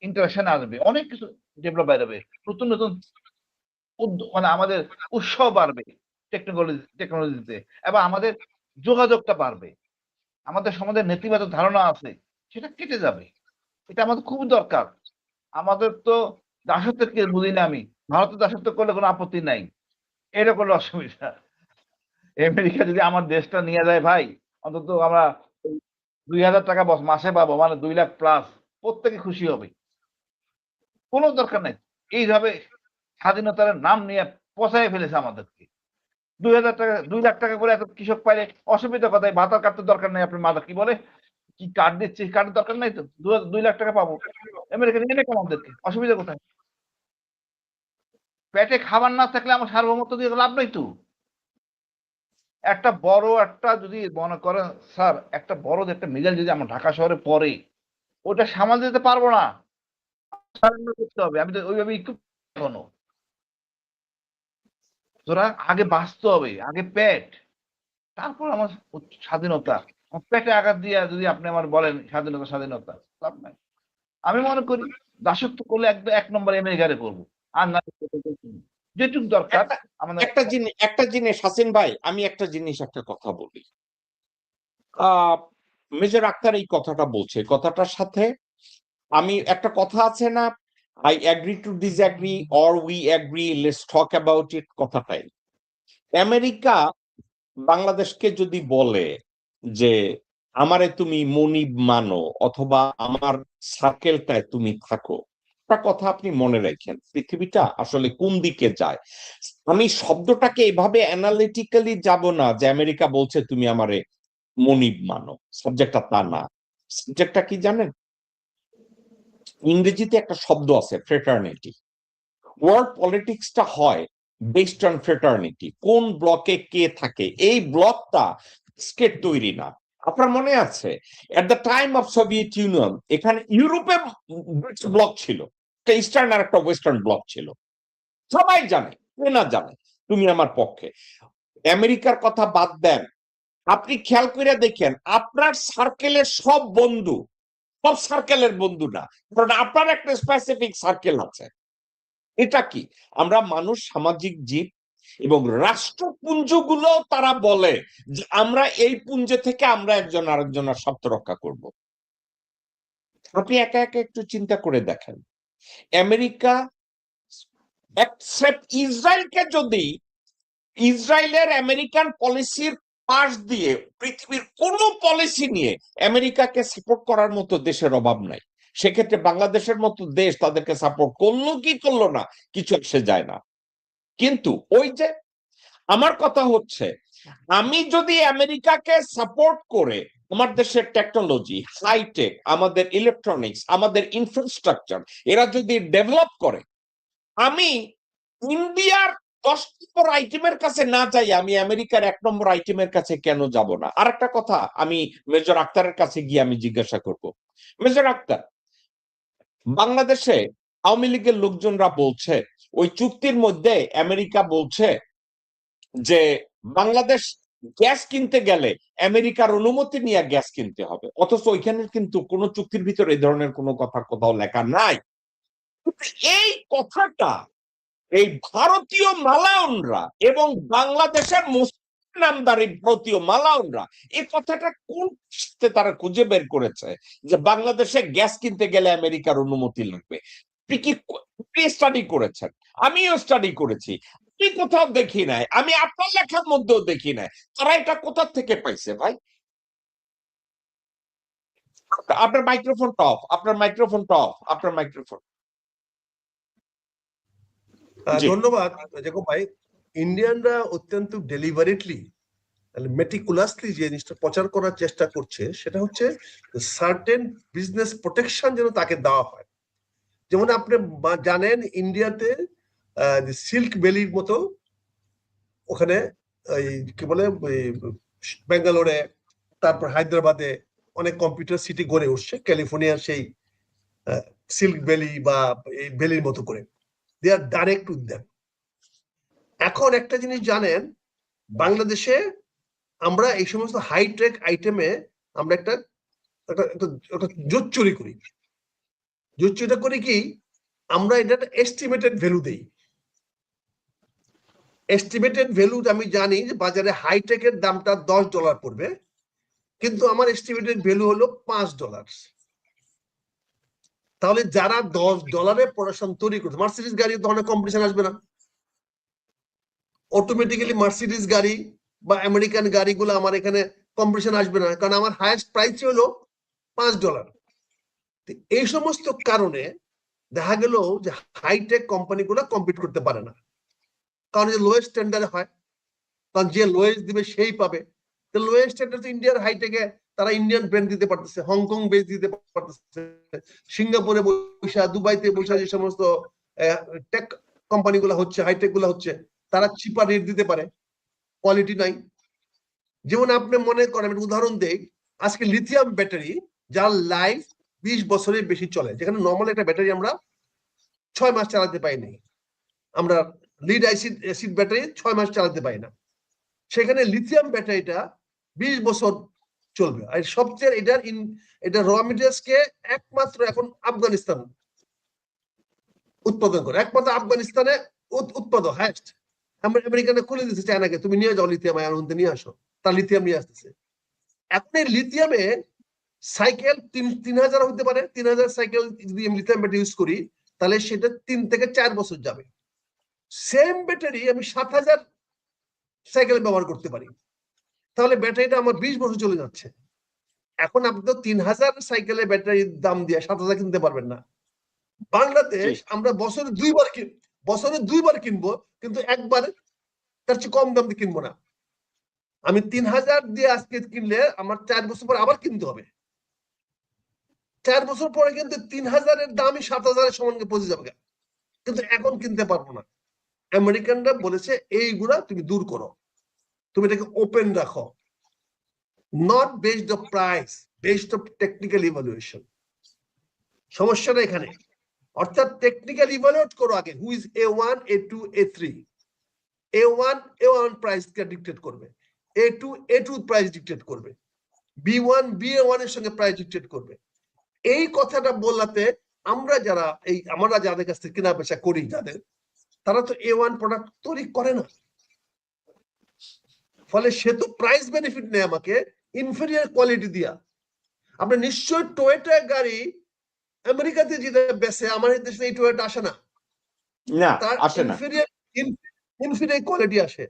ইন্টারাকশন আসবে, অনেক কিছু ডেভেলপ বেরোবে, নতুন নতুন মানে আমাদের উৎসাহ বাড়বে টেকনোলজিতে, এবং আমাদের যোগাযোগটা বাড়বে। আমাদের সমাজের নেতিবাচক ধারণা আছে সেটা কেটে যাবে, এটা আমাদের খুব দরকার। আমাদের তো দাসত্বকে বুঝি না আমি, ভারতের দাসত্ব করলে কোনো আপত্তি নাই, এটা করলে অসুবিধা। আমেরিকা যদি আমার দেশটা নিয়ে যায় ভাই, অন্তত আমরা 2,000 টাকা মাসে পাবো, মানে 2 লাখ প্লাস, প্রত্যেকে খুশি হবে। কোনো দরকার নাই এইভাবে স্বাধীনতার নাম নিয়ে পচায় ফেলেছে আমাদেরকে। 2,000 টাকা 2 লাখ টাকা করে এত কৃষক পাইলে অসুবিধা কোথায়? ভাতার কার্ড তো দরকার নাই। আপনার মাথা কি বলে, কি কার্ড দিচ্ছে, কার্ডের দরকার নাই তো, 2 লাখ টাকা পাবো। আমেরিকা নিয়ে নেই আমাদেরকে, অসুবিধা কোথায়? পেটে খাবার না থাকলে আমার সার্বভৌমত্ব দিয়ে লাভ নাই তো। একটা বড় একটা যদি মনে করেন স্যার, একটা বড় একটা মিজাইল যদি আমার ঢাকা শহরে পড়ে, ওটা সামাল দিতে পারবো না, সারেন্ডার করতে হবে। আমি তো ওইভাবে একটু এখনো তোরা আগে বাঁচতে হবে, আগে পেট, তারপর আমার স্বাধীনতা। আমার পেটে আঘাত দিয়ে যদি আপনি আমার বলেন স্বাধীনতা স্বাধীনতা, লাভ নাই। আমি মনে করি দাসত্ব করলে একদম 1 নম্বর আমেরিকারে করবো, আর না যেটুকু দরকার আমাদের। একটা জিনিস হাসিন ভাই, আমি একটা কথা বলি। মেজর আক্তার এই কথাটা বলছে, কথাটার সাথে আমি একটা কথা আছে না, I agree to disagree or we agree, let's talk about it, কথাটাই। আমেরিকা বাংলাদেশকে যদি বলে যে আমারে তুমি মনিব মানো অথবা আমার সার্কেলটায় তুমি থাকো, একটা কথা আপনি মনে রাখেন, পৃথিবীটা আসলে কোন দিকে যায়। আমি শব্দটাকে এভাবে অ্যানালিটিক্যালি যাব না যে আমেরিকা বলছে তুমি আমারে মনিব মানো, সাবজেক্টটা তা না। সাবজেক্টটা কি জানেন? ইংরেজিতে একটা শব্দ আছে, ফ্রেটার্নিটি। ওয়ার্ল্ড পলিটিক্সটা হয় বেসড অন ফ্রেটার্নিটি, কোন ব্লকে কে থাকে। এই ব্লকটা স্কেট তৈরি না। আপনার মনে আছে at the time of Soviet union, এখানে ইউরোপে ব্লক ছিল, একটা ইস্টার্ন আর একটা ওয়েস্টার্ন ব্লক ছিল। সবাই জানে, কে না জানে, তুমি আমার পক্ষে। আমেরিকার কথা বাদ দেন, আপনি খেয়াল করে দেখেন আপনার সার্কেলের সব বন্ধু সব সার্কেলের বন্ধু না, কারণ আপনার একটা স্পেসিফিক সার্কেল আছে। এটা কি, আমরা মানুষ সামাজিক জীব, এবং রাষ্ট্রপুঞ্জগুলো তারা বলে যে আমরা এই পুঞ্জে থেকে আমরা একজন আরেকজনের স্বার্থ রক্ষা করব। আপনি একা একা একটু চিন্তা করে দেখেন, আমেরিকা এক্সেপ্ট ইসরায়েলকে, যদি ইসরায়েলের আমেরিকান পলিসির পাশ দিয়ে পৃথিবীর কোন পলিসি নিয়ে আমেরিকাকে সাপোর্ট করার মতো দেশের অভাব নাই। সেক্ষেত্রে বাংলাদেশের মতো দেশ তাদেরকে সাপোর্ট করলো কি করলো না, কিছু এসে যায় না। কিন্তু ওই যে আমার কথা হচ্ছে, আমি যদি আমেরিকাকে সাপোর্ট করে আমার দেশের টেকনোলজি, হাইটেক, আমাদের ইলেকট্রনিক্স, আমাদের ইনফ্রাস্ট্রাকচার এরা যদি ডেভেলপ করে, আমি ইন্ডিয়ার 10 নম্বর আইটেমের কাছে না যাই, আমি আমেরিকার 1 নম্বর আইটেমের কাছে কেন যাব না? আর একটা কথা আমি মেজর আক্তারের কাছে গিয়ে আমি জিজ্ঞাসা করব, মেজর আক্তার, বাংলাদেশে আওয়ামী লীগের লোকজনরা বলছে ওই চুক্তির মধ্যে আমেরিকা বলছে যে বাংলাদেশ গ্যাস কিনতে গেলে আমেরিকার অনুমতি নিয়ে গ্যাস কিনতে হবে, অথচ ওইখানে কিন্তু কোনো চুক্তির ভিতরে এই ধরনের কোনো কথা কোথাও লেখা নাই। এই কথাটা এই ভারতীয় মালায়নরা এবং বাংলাদেশের মুসলিম নামধারী ভারতীয় মালায়নরা এই কথাটা কোন তারা খুঁজে বের করেছে যে বাংলাদেশে গ্যাস কিনতে গেলে আমেরিকার অনুমতি লাগবে। আপনি কি স্টাডি করেছেন? আমিও স্টাডি করেছি। আমি কোথাও দেখি নাই, আমি আপনার লেখার মধ্যেও দেখি নাই। তারা এটা কোথা থেকে পাইছে ভাই? আপনার মাইক্রোফোন অফ, আপনার মাইক্রোফোন অফ, আপনার মাইক্রোফোন। জি। ধন্যবাদ দেখো ভাই, ইন্ডিয়ানরা অত্যন্ত ডেলিভারেটলি মেটিকুলাসলি যে জিনিসটা প্রচার করার চেষ্টা করছে সেটা হচ্ছে সার্টেন বিজনেস প্রোটেকশন যেন তাকে দেওয়া হয়। যেমন আপনি জানেন ইন্ডিয়াতে সিল্ক ভ্যালির মতো ওখানে কি বলে বেঙ্গালোরে, তারপর হায়দ্রাবাদে অনেক কম্পিউটার সিটি গড়ে উঠছে, ক্যালিফোর্নিয়ার সেই সিল্ক ভ্যালি বা এই ভ্যালির মতো করে। দে আর ডাইরেক্ট উইথ দেম। এখন একটা জিনিস জানেন, বাংলাদেশে আমরা এই সমস্ত হাইটেক আইটেমে আমরা একটা জোর চুরি করি। জোর চুরিটা করি কি, আমরা এটা একটা এস্টিমেটেড ভ্যালু দেই। এস্টিমেটেড ভ্যালু আমি জানি যে বাজারে হাইটেকের দামটা $10 পড়বে, কিন্তু আমার এস্টিমেটেড ভ্যালু হলো $5। তাহলে যারা $10 প্রোডাকশন তৈরি করছে, মার্সিডিজ গাড়ি ধরনের কম্পিটিশন আসবে না অটোমেটিক্যালি। মার্সিডিজ গাড়ি বা আমেরিকান গাড়িগুলো আমার এখানে কম্পিটিশন আসবে না, কারণ আমার হাইয়েস্ট প্রাইস হলো $5। এই সমস্ত কারণে দেখা গেল যে হাইটেক কোম্পানিগুলো কম্পিট করতে পারে না, কারণ যে লোয়েস্ট স্ট্যান্ডার্ড হয়, কারণ যে লোয়েস্ট দিবে সেই পাবে। তো লোয়েস্ট স্ট্যান্ডার্ড ইন্ডিয়ার হাইটেকে তারা ইন্ডিয়ান ব্র্যান্ড দিতে পারতেছে, হংকং বেস দিতে পারতেছে, সিঙ্গাপুরে বসে, দুবাইতে বসে যে সমস্ত টেক কোম্পানিগুলো হচ্ছে, হাইটেক গুলো হচ্ছে, তারা চিপার রেট দিতে পারে, কোয়ালিটি নাই। যেমন আপনি মনে করেন, আমি উদাহরণ দেই, আজকে লিথিয়াম ব্যাটারি যার লাইফ 20 বছরের বেশি চলে, যেখানে নর্মাল একটা ব্যাটারি আমরা 6 মাস চালাতে পাই নাই, আমরা লিড অ্যাসিড ব্যাটারি 6 মাস চালাতে পাই না, সেখানে লিথিয়াম ব্যাটারিটা 20 বছর চলবে। আর সবচেয়ে এটা র মেটেরিয়ালস কে একমাত্র এখন আফগানিস্তান উৎপাদন করে, একমাত্র আফগানিস্তানে উৎপাদন হাইস্ট। আমেরিকানে খুলে দিচ্ছে চায়নাকে, তুমি নিয়ে যাও লিথিয়াম আয়ন নিয়ে আসো, তার লিথিয়াম নিয়ে আসতেছে। এখন এই লিথিয়ামে সাইকেল 3000 হতে পারে, 3000 সাইকেল যদি আমি লিথিয়াম ব্যাটারি ইউজ করি তাহলে সেটা 3 থেকে 4 বছর যাবে। সেম ব্যাটারি আমি 7000 সাইকেল ব্যবহার করতে পারি, তাহলে ব্যাটারিটা আমার 20 বছর চলে যাচ্ছে। এখন আপনি তো 3000 সাইকেলের ব্যাটারির দাম দিয়ে 7000 কিনতে পারবেন না। বাংলাদেশ আমরা বছরে দুইবার কিনবো, কিন্তু একবার তার চেয়ে কম দাম দিয়ে কিনবো না। আমি 3000 দিয়ে আজকে কিনলে আমার 4 বছর পর আবার কিনতে হবে, 4 বছর পরে কিন্তু 3000-এর দামই 7000-এর সমানকে পৌঁছে যাবে, কিন্তু এখন কিনতে পারবো না। আমেরিকানরা বলেছে এইগুলা তুমি দূর করো, তুমি এটাকে ওপেন রাখো, not based of price, based of technical evaluation. সমস্যাটা এখানে, অর্থাৎ টেকনিক্যাল ইভালুয়েট করো আগে, who is A1, A2, A3। A1 price K dictate করবে, A2 প্রাইস ডিকটেট করবে, B1 BA1 এর সঙ্গে প্রাইস ডিকটেট করবে। এই কথাটা বলাতে আমরা যাদের কাছ থেকে কেনা বেচা করি, তারা তো A1 প্রোডাক্ট তৈরি করে না, ফলে সে তো প্রাইস বেনিফিট নেই আমাকে ইনফেরিয়র কোয়ালিটি দিয়া। আপনি নিশ্চয়ই টয়োটা গাড়ি আমেরিকাতে যেটা বেচে আমার দেশে এই টয়োটা আসে না, তার ইনফেরিয়র কোয়ালিটি আসে।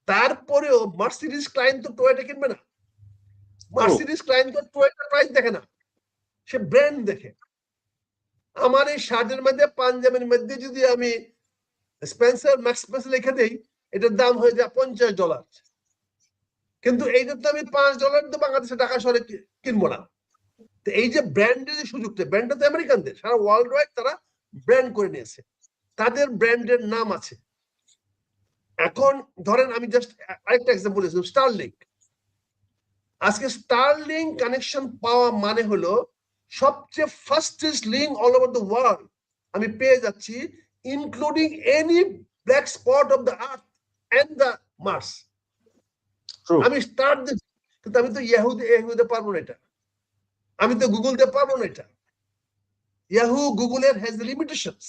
তারপরেও মার্সিডিজ ক্লায়েন্ট তো টয়োটা কিনবে না, মার্সিডিজ ক্লায়েন্ট তো টয়োটা প্রাইস দেখে না, সে ব্র্যান্ড দেখে। আমার এই শার্টের মধ্যে পাঞ্জাবের মধ্যে যদি আমি স্পেন্সার ম্যাক্স লিখে দেই, এটার দাম হয়ে যায় $50, কিন্তু এইটা তো আমি $5 তো বাংলাদেশে টাকা শহরে কিনবো না। তো এই যে ব্র্যান্ডের সুযোগটা, ব্র্যান্ডটা তো আমেরিকানদের, সারা ওয়ার্ল্ড ওয়াইড তারা ব্র্যান্ড করে নিয়েছে, তাদের ব্র্যান্ডের নাম আছে। এখন ধরেন আমি জাস্ট আরেকটা এক্সাম্পল দিয়েছি, স্টারলিংক। আজকে স্টারলিংক কানেকশন পাওয়া মানে হলো সবচেয়ে fastest link all over the world আমি পেয়ে যাচ্ছি, including any black spot of the earth and the Mars. আমি স্টার দিচ্ছি, কিন্তু আমি তো ইয়াহুতে পারবো না এটা, আমি তো গুগল দিয়ে পারবো না এটা। ইয়াহু গুগলের হ্যাজ লিমিটেশনস,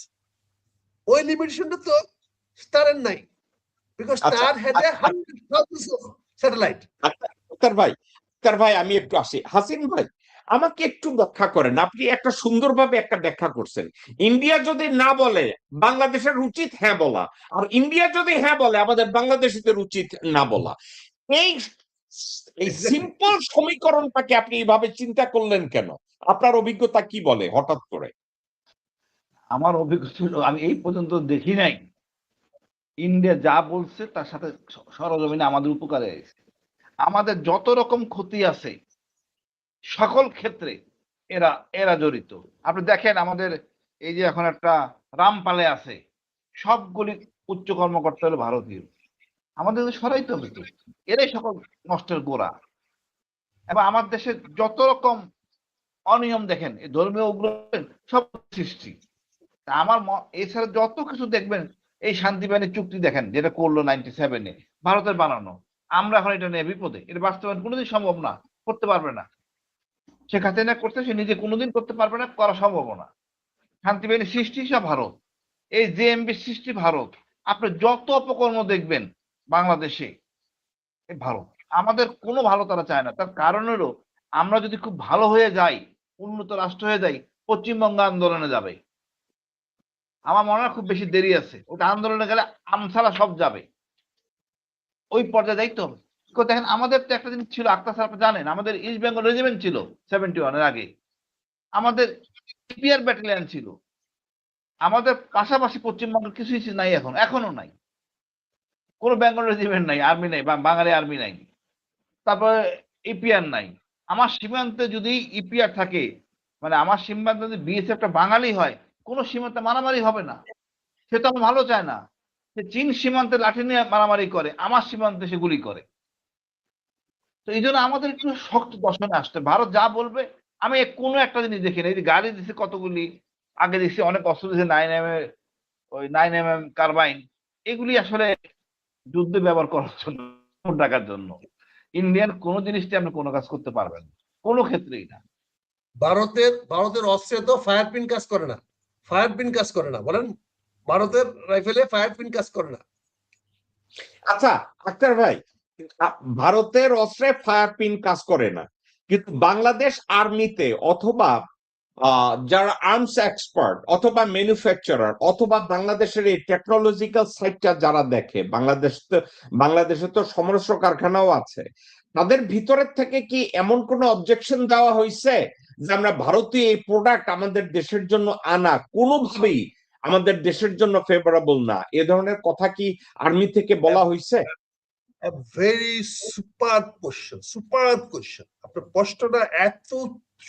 ওই লিমিটেশনটা তো স্টারের নাই, because star had 100,000 satellite. Akhtar ভাই আমি একটু আসি। হাসিন ভাই, আমাকে একটু ব্যাখ্যা করেন, আপনি একটা সুন্দরভাবে একটা ব্যাখ্যা করছেন। ইন্ডিয়া যদি না বলে বাংলাদেশের উচিত হ্যাঁ বলা, আর ইন্ডিয়া যদি হ্যাঁ বলে আমাদের বাংলাদেশিদের উচিত না বলা। এই এই Exactly. সিম্পল সমীকরণটাকে আপনি এইভাবে চিন্তা করলেন কেন? আপনার অভিজ্ঞতা কি বলে হঠাৎ করে? আমার অভিজ্ঞতা ছিল, আমি এই পর্যন্ত দেখি নাই ইন্ডিয়া যা বলছে তার সাথে সরজমিনে আমাদের উপকারে এসেছে। আমাদের যত রকম ক্ষতি আছে সকল ক্ষেত্রে এরা এরা জড়িত। আপনি দেখেন আমাদের এই যে এখন একটা রামপালে আছে, সবগুলি উচ্চ কর্মকর্তা হলো ভারতীয়। আমাদের সরাইতে হবে তো, এরাই সকল নষ্টের গোড়া। এবং আমার দেশে যত রকম অনিয়ম দেখেন, এই ধর্মীয় উগ্রবাদ সব সৃষ্টি। তা আমার এছাড়া যত কিছু দেখবেন, এই শান্তি বাহিনীর চুক্তি দেখেন যেটা করলো 97-এ, ভারতের বানানো। আমরা এখন এটা নিয়ে বিপদে, এটা বাস্তবায়ন কোনোদিন সম্ভব না, করতে পারবে না। শেখ হাসিনা করতে, সে নিজে কোনোদিন করতে পারবে না, করা সম্ভব না। শান্তি বাহিনীর সৃষ্টি সব ভারত, এই জেএমবি সৃষ্টি ভারত। আপনি যত অপকর্ম দেখবেন বাংলাদেশে, ভারত। আমাদের কোনো ভালো তারা চায় না। তার কারণ হলো আমরা যদি খুব ভালো হয়ে যাই, উন্নত রাষ্ট্র হয়ে যাই, পশ্চিমবঙ্গ আন্দোলনে যাবে। আমার মনে হয় খুব বেশি দেরি আছে, ওটা আন্দোলনে গেলে আমছাড়া সব যাবে, ওই পর্যায়ে যাইতে হবে। দেখেন আমাদের তো একটা জিনিস ছিল, আক্তার স্যার আপনি জানেন, আমাদের ইস্ট বেঙ্গল রেজিমেন্ট ছিল 71-এর আগে, আমাদের ইপিআর ব্যাটালিয়ন ছিল, আমাদের পাশাপাশি পশ্চিমবঙ্গের কিছুই নাই, এখনো নাই, কোনো বেঙ্গল রেজিমেন্ট নাই, আর্মি নাই, বাঙালি আর্মি নাই, তারপরে ইপিআর নাই। আমার সীমান্তে যদি ইপিআর থাকে, মানে আমার সীমান্তে যদি বিএসএফটা বাঙালি হয়, কোনো সীমান্তে মারামারি হবে না। সে তো আমার ভালো চায় না, সে চীন সীমান্তে লাঠি নিয়ে মারামারি করে, আমার সীমান্তে সে গুলি করে। তো এই জন্য আমাদের একটু শক্ত দর্শনে আসতে, ভারত যা বলবে। আমি কোনো একটা জিনিস দেখি না, এই যে গাড়ি দিচ্ছে কতগুলি, আগে দেখছি অনেক অস্ত্র দিচ্ছে 9mm, ওই 9mm কার্বাইন, এগুলি আসলে যুদ্ধে ব্যবহার করার জন্য, টাকার জন্য। ইন্ডিয়ান কোন জিনিসটি আপনি কোনো কাজ করতে পারবেন না, কোনো ক্ষেত্রেই না। ভারতের অস্ত্রে তো ফায়ার পিন কাজ করে না, ফায়ার পিন কাজ করে না, বলেন। ভারতের রাইফেলে ফায়ার পিন কাজ করে না। আচ্ছা আক্তার ভাই, ভারতের অস্ত্রে ফায়ার পিন কাজ করে না, কিন্তু বাংলাদেশ আর্মিতে অথবা যারা আর্মস এক্সপার্ট অথবা ম্যানুফ্যাকচারার অথবা বাংলাদেশের এই টেকনোলজিক্যাল সাইডটা যারা দেখে, বাংলাদেশে তো সমরস্ত্র কারখানাও আছে, তাদের ভিতরের থেকে কি এমন কোন অবজেকশন দেওয়া হয়েছে যে আমরা ভারতীয় এই প্রোডাক্ট আমাদের দেশের জন্য আনা কোনোভাবেই আমাদের দেশের জন্য ফেভারেবল না, এ ধরনের কথা কি আর্মি থেকে বলা হয়েছে? A very super question. আপনার প্রশ্নটা এত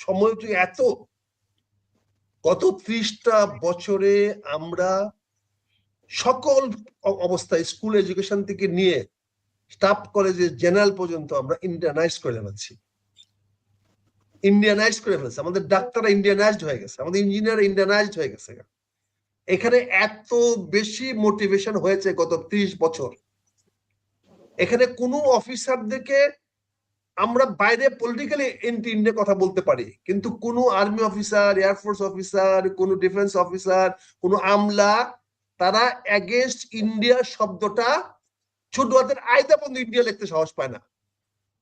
সময়, এত গত 30টা বছরে আমরা সকল অবস্থায়, স্কুল এডুকেশন থেকে নিয়ে স্টাফ কলেজে জেনারেল পর্যন্ত আমরা ইন্ডিয়ানাইজ করে ফেলছি, আমাদের ডাক্তাররা ইন্ডিয়ানাইজড হয়ে গেছে, আমাদের ইঞ্জিনিয়ার ইন্ডিয়ানাইজড হয়ে গেছে। এখানে এত বেশি মোটিভেশন হয়েছে গত 30 বছর। এখানে কোনো অফিসারদেরকে আমরা বাইরে পলিটিক্যালি ইন্ডিয়া কথা বলতে পারি, কিন্তু কোনো আর্মি অফিসার, এয়ারফোর্স অফিসার, কোনো ডিফেন্স অফিসার, কোনো আমলা, তারা এগেনস্ট ইন্ডিয়া শব্দটা ছোট হাতের আয়দা বন্ধু ইন্ডিয়া লিখতে সাহস পায় না,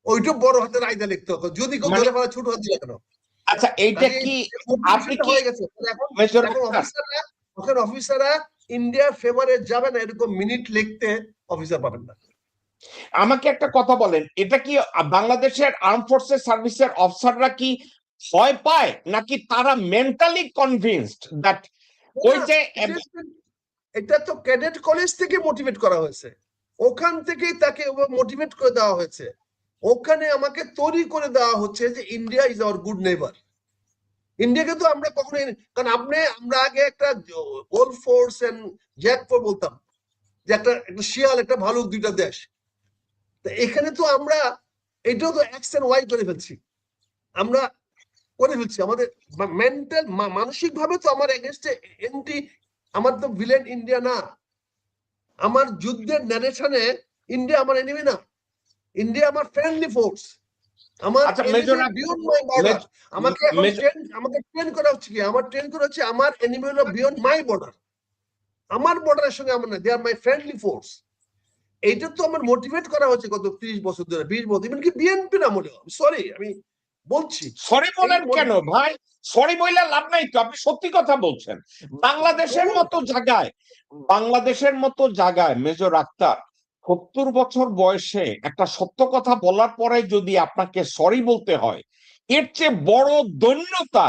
ওইটা বড় হাতের আয়দা লিখতে হবে, যদি কেউ ধরে ফেলা ছোট হাত দিলে কেন। আচ্ছা এইটা কি আপনি কি হয়ে গেছে এখন অফিসাররা ইন্ডিয়ার ফেভারে যাবে না, এরকম মিনিট লিখতে অফিসার পাবেন না। আমাকে একটা কথা বলেন, এটা কি বাংলাদেশের আর্ম ফোর্সেস সার্ভিসের অফিসাররা কি ভয় পায়, নাকি তারা মেন্টালি কনভিন্সড দ্যাট ওই যে এটা তো ক্যাডেট কলেজ থেকে মোটিভেট করা হয়েছে, ওখান থেকেই তাকে মোটিভেট করে দেওয়া হয়েছে, ওখানে আমাকে তৈরি করে দেওয়া হচ্ছে যে India is our good neighbour. ইন্ডিয়াকে তো আমরা কখনোই, কারণ আমরা আগে একটা ওল ফোর্স এন্ড জ্যাক ফোর বলতাম, যে একটা শিয়াল একটা ভালুক, দুইটা দেশ। এখানে তো আমরা এটাও তো এক্স এন্ড ওয়াই করে ফেলছি, আমরা করে ফেলছি আমাদের মেন্টাল, মানসিক ভাবে তো আমার এগেনস্টে এন্টি, আমার তো ভিলেন ইন্ডিয়া না, আমার যুদ্ধের ন্যারেশনে ইন্ডিয়া আমার এনিমি না, ইন্ডিয়া আমার ফ্রেন্ডলি ফোর্স, আমার বিয়ন্ড মাই বর্ডার। আমাকে ট্রেন করা হচ্ছে কি, আমার ট্রেন করা হচ্ছে আমার এনিমি হলো বিয়ন্ড মাই বর্ডার, আমার বর্ডারের সঙ্গে আমার না, দে আর মাই ফ্রেন্ডলি ফোর্স। এইটা তো আমার মোটিভেট করা হচ্ছে গত 30 বছর ধরে, 20 বছর, ইভেন কি বিএনপি না মনে হয়, সরি আমি বলছি। সরি বলেন এই কেন ভাই? সরি বইলে লাভ নাই তো, আপনি সত্যি কথা বলছেন। বাংলাদেশের বলুন। মতো জায়গায়, বাংলাদেশের মতো জায়গায় মেজর আক্তার 70 বছর বয়সে একটা সত্য কথা বলার পরে যদি আপনাকে সরি বলতে হয়, এর চেয়ে বড় দৈন্যতা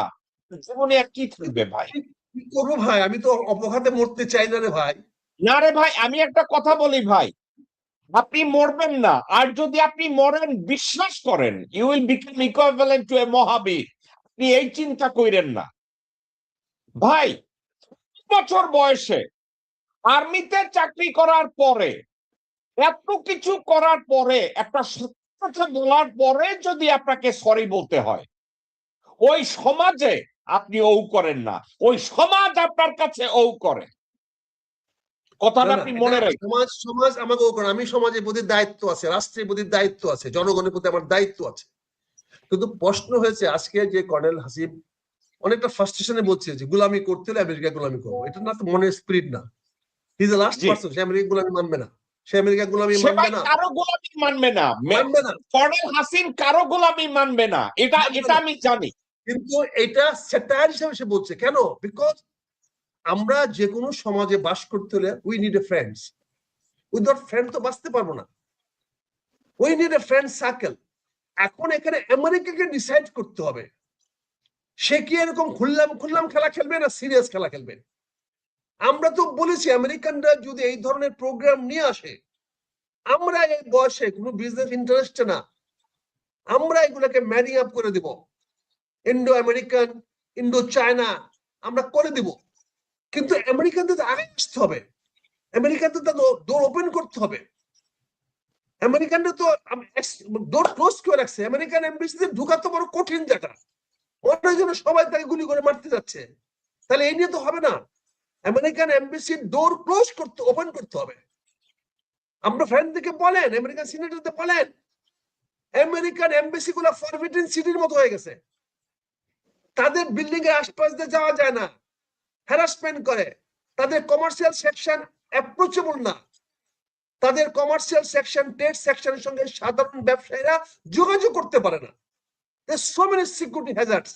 জীবনে আর কি থাকবে ভাই? কি করবো ভাই, আমি তো অপঘাতে মরতে চাই না রে ভাই। না রে ভাই, আমি একটা কথা বলি ভাই, আপনি মরবেন না, আর যদি আপনি মরেন বিশ্বাস করেন you will become equivalent to a Mahavir. আপনি এই চিন্তা কইরেন না ভাই। বছর বয়সে আর্মিতে চাকরি করার পরে, এত কিছু করার পরে, একটা সত্য কথা বলার পরে যদি আপনাকে সরি বলতে হয়, ওই সমাজে আপনি ও করেন না, ওই সমাজ আপনার কাছে ও করে। কথাটা না না, আপনি এটা মনে রাখবেন। সমাজ সমাজ আমাকে ও করে, আমি সমাজের প্রতি দায়িত্ব আছে, রাষ্ট্রের প্রতি দায়িত্ব আছে, জনগণের প্রতি আমার দায়িত্ব আছে। কিন্তু প্রশ্ন হয়েছে আজকে যে কর্নেল হাসিব অনেকটা ফ্রাস্ট্রেশনে বলছে যে গুলামি করতে হলে আমেরিকা গুলামি করবো, এটা না তো মনের স্পিরিট না। হি ইজ দ্য লাস্ট জি, পারসন, সে আমেরিকা গুলামি মানবে না, সে আমেরিকা গুলামি সে মানবে ভাই না, কারো গোলামি মানবে না। মানবে না, কর্নেল হাসিন কারো গোলামি মানবে না, এটা মানবে এটা না। আমি জানি। কিন্তু এটা স্যাটায়ার হিসেবে সে বলছে কেন? বিকজ আমরা যে কোনো সমাজে বাস করতে হলে we need a friends, without friend তো বাঁচতে পারবো না। We need a friend circle. এখন এখানে আমেরিকাকে ডিসাইড করতে হবে সে কি এরকম খুললাম খুললাম খেলা খেলবে না সিরিয়াস খেলা খেলবে। আমরা তো বলেছি আমেরিকানরা যদি এই ধরনের প্রোগ্রাম নিয়ে আসে, আমরা এই বয়সে কোনো বিজনেস ইন্টারেস্টে না, আমরা এগুলোকে ম্যারিং আপ করে দিব, ইন্ডো আমেরিকান, ইন্ডো চায়না আমরা করে দিব। কিন্তু আমেরিকানদের আগে আসতে হবে, আমেরিকানদের তো ডোর ওপেন করতে হবে। আমেরিকানরা তো ডোর ক্লোজ করে রাখছে, আমেরিকান এমবেসিতে ঢোকা তো বড় কঠিন জায়গা, ওটার জন্য সবাই তাকে গুলি করে মারতে যাচ্ছে। তাহলে এই নিয়ে তো হবে না, আমেরিকান এমবেসির ডোর ক্লোজ করতে, ওপেন করতে হবে। আমরা ফ্রেন্ডদেরকে বলেন, আমেরিকান সিনেটরদের বলেন, আমেরিকান এমবেসি গুলো ফরবিডেন সিটির মতো হয়ে গেছে, তাদের বিল্ডিং এর আশপাশ দিয়ে যাওয়া যায় না, হ্যারাসমেন্ট করে, তাদের কমার্শিয়াল সেকশন অ্যাপ্রোচেবল না, তাদের কমার্শিয়াল সেকশন ট্রেড সেকশনের সঙ্গে সাধারণ ব্যবসায়ীরা যোগাযোগ করতে পারে না। So many security hazards.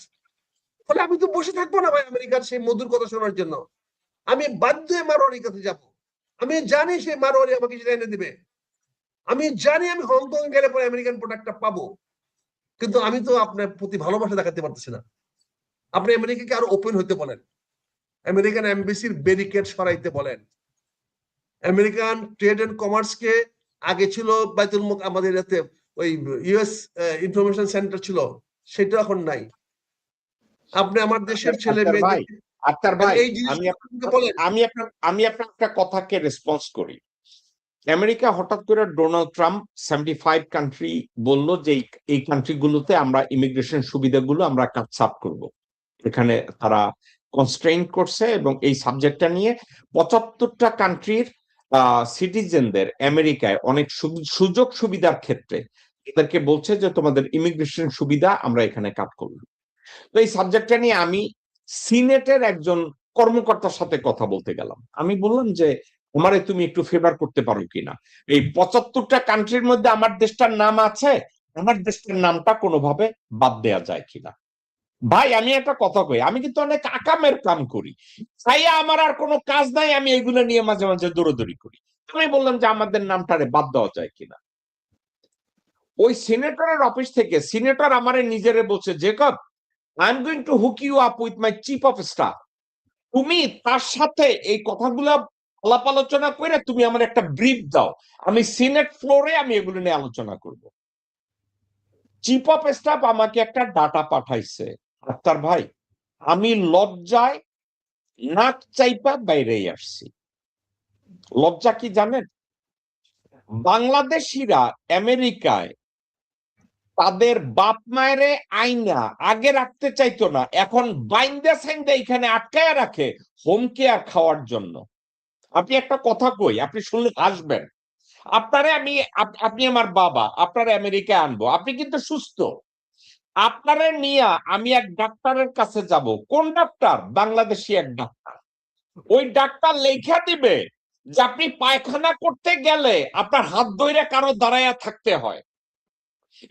ফলে আমি তো বসে থাকবো না ভাই আমেরিকার সেই মধুর কথা শোনার জন্য, আমি বাধ্য হয়ে মারোয়ারির কাছে যাব। আমি জানি সেই মারোয়ারি আমাকে সেটা এনে দিবে, আমি জানি আমি হংকং গেলে পরে আমেরিকান প্রোডাক্টটা পাবো। কিন্তু আমি তো আপনার প্রতি ভালোবাসা দেখাতে পারতেছি না। আপনি আমেরিকাকে আরো ওপেন হতে বলেন, আমেরিকান এমবেসির ব্যারিকেড সরাইতে বলেন, আমেরিকান ট্রেড এন্ড কমার্সকে, আগে ছিল বাইতুল আমাদের এতে ওই ইউএস ইনফরমেশন সেন্টার ছিল, সেটা এখন নাই। আপনি আমার দেশের ছেলে আক্তার ভাই, মেয়েদের আক্তার ভাই, এই জিনিসগুলো বলেন। আমি আপনার একটা কথাকে রেসপন্স করি। আমেরিকা হঠাৎ করে ডোনাল্ড ট্রাম্প 75 কান্ট্রি বললো যে এই কান্ট্রি গুলোতে আমরা ইমিগ্রেশন সুবিধাগুলো আমরা কাটছাট করব। এখানে তারা কনস্ট্রেইন করছে এবং এই সাবজেক্টটা নিয়ে 75টা কান্ট্রির সিটিজেনদের আমেরিকায় অনেক সুযোগ সুবিধার ক্ষেত্রে এদেরকে বলছে যে তোমাদের ইমিগ্রেশন সুবিধা আমরা এখানে কাট করলাম। তো এই সাবজেক্টটা নিয়ে আমি সিনেটের একজন কর্মকর্তার সাথে কথা বলতে গেলাম। আমি বললাম যে আমারে তুমি একটু ফেভার করতে পারো কিনা, এই 75টা কান্ট্রির মধ্যে আমার দেশটার নাম আছে, আমার দেশটার নামটা কোনোভাবে বাদ দেয়া যায় কিনা। ভাই আমি একটা কথা কই, আমি কিন্তু অনেক আকামের কাম করি, তাই আমার আর কোনো কাজ নাই, আমি এগুলো নিয়ে মাঝে মাঝে দৌড়াদৌড়ি করি। আমি বললাম যে আমাদের নামটারে বাদ দেওয়া যায় কিনা। ওই সিনেটরের অফিস থেকে সিনেটর আমারে নিজেরে বলছে, Jacob I am going to hook you up with my chief of staff, তুমি তার সাথে এই কথাগুলা আলাপ আলোচনা করে তুমি আমার একটা ব্রিফ দাও, আমি সিনেট ফ্লোরে আমি এগুলো নিয়ে আলোচনা করব। চিফ অফ স্টাফ আমাকে একটা ডাটা পাঠাইছে আক্তার ভাই, আমি লজ্জায় নাক চাইপা বাইরে আসছি। লজ্জা কি জানেন? বাংলাদেশিরা আমেরিকায় তাদের বাপ মায়েরে আইনা আগে রাখতে চাইতো না, এখন বাইন্দা সাইন্দা এখানে আটকায় রাখে হোম কেয়ার খাওয়ার জন্য। আপনি একটা কথা কই, আপনি শুনলে হাসবেন। আপনারে আমি আপনি আমার বাবা, আপনারে আমেরিকায় আনবো, আপনি কিন্তু সুস্থ, আপনারে নিয়ে আমি এক ডাক্তারের কাছে যাব। কোন ডাক্তার? বাংলাদেশি এক ডাক্তার। ওই ডাক্তার লেখা দিবে যে আপনি পায়খানা করতে গেলে আপনার হাত ধরে কারো দাঁড়াইয়া থাকতে হয়।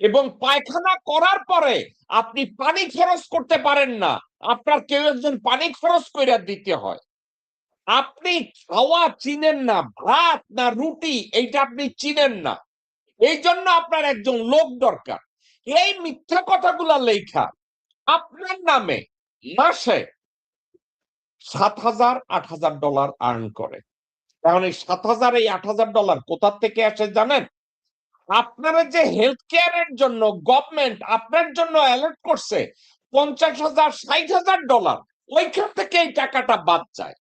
এবং পায়খানা করার পরে আপনি পানি খরচ করতে পারেন না, আপনার কেউ একজন পানি খরচ করে দিতে হয়। আপনি খাওয়া চিনেন না, ভাত না রুটি এইটা আপনি চিনেন না, এই জন্য আপনার একজন লোক দরকার। এই মিথ্যা কথাগুলা লেখা আপনার নামে মাসে $7,000-8,000 আর্ন করে। কারণ এই 7,000 এই $8,000 কোথা থেকে আসে জানেন? আপনারা যে হেলথ কেয়ারের জন্য গভর্নমেন্ট আপনার জন্য অ্যালার্ট করছে $50,000-60,000, ওইখান থেকে এই টাকাটা বাদ যায়।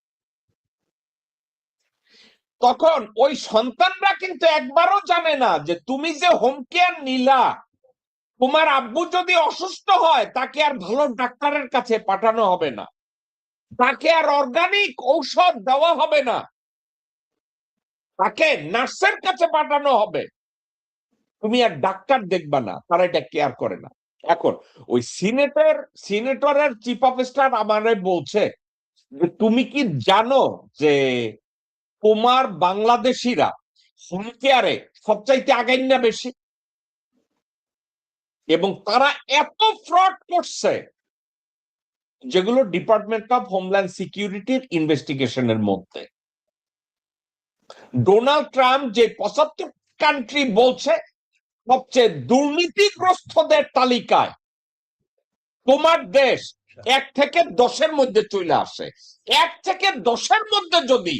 তখন ওই সন্তানরা কিন্তু একবারও জানে না যে তুমি যে হোম কেয়ার নিলা, তোমার আব্বু যদি অসুস্থ হয় তাকে আর ভালো ডাক্তারের কাছে পাঠানো হবে না, তাকে আর অর্গানিক ঔষধ দেওয়া হবে না, তাকে নার্সের কাছে পাঠানো হবে, তুমি আর ডাক্তার দেখবা না, তারা এটা কেয়ার করে না। এখন ওই সিনেটরের চিফ অফ স্টাফ আমারে বলছে যে তুমি কি জানো যে তোমার বাংলাদেশিরা হোম কেয়ারে সবচাইতে আগাই না বেশি, এবং তারা এত ফ্রড করছে যেগুলো ডিপার্টমেন্ট অফ হোমল্যান্ড সিকিউরিটির ইনভেস্টিগেশনের মধ্যে। ডোনাল্ড ট্রাম্প যে 75 কান্ট্রি বলছে সবচেয়ে দুর্নীতিগ্রস্তদের তালিকায় তোমার দেশ 1 থেকে 10-এর মধ্যে চলে আসে। 1 থেকে 10-এর মধ্যে যদি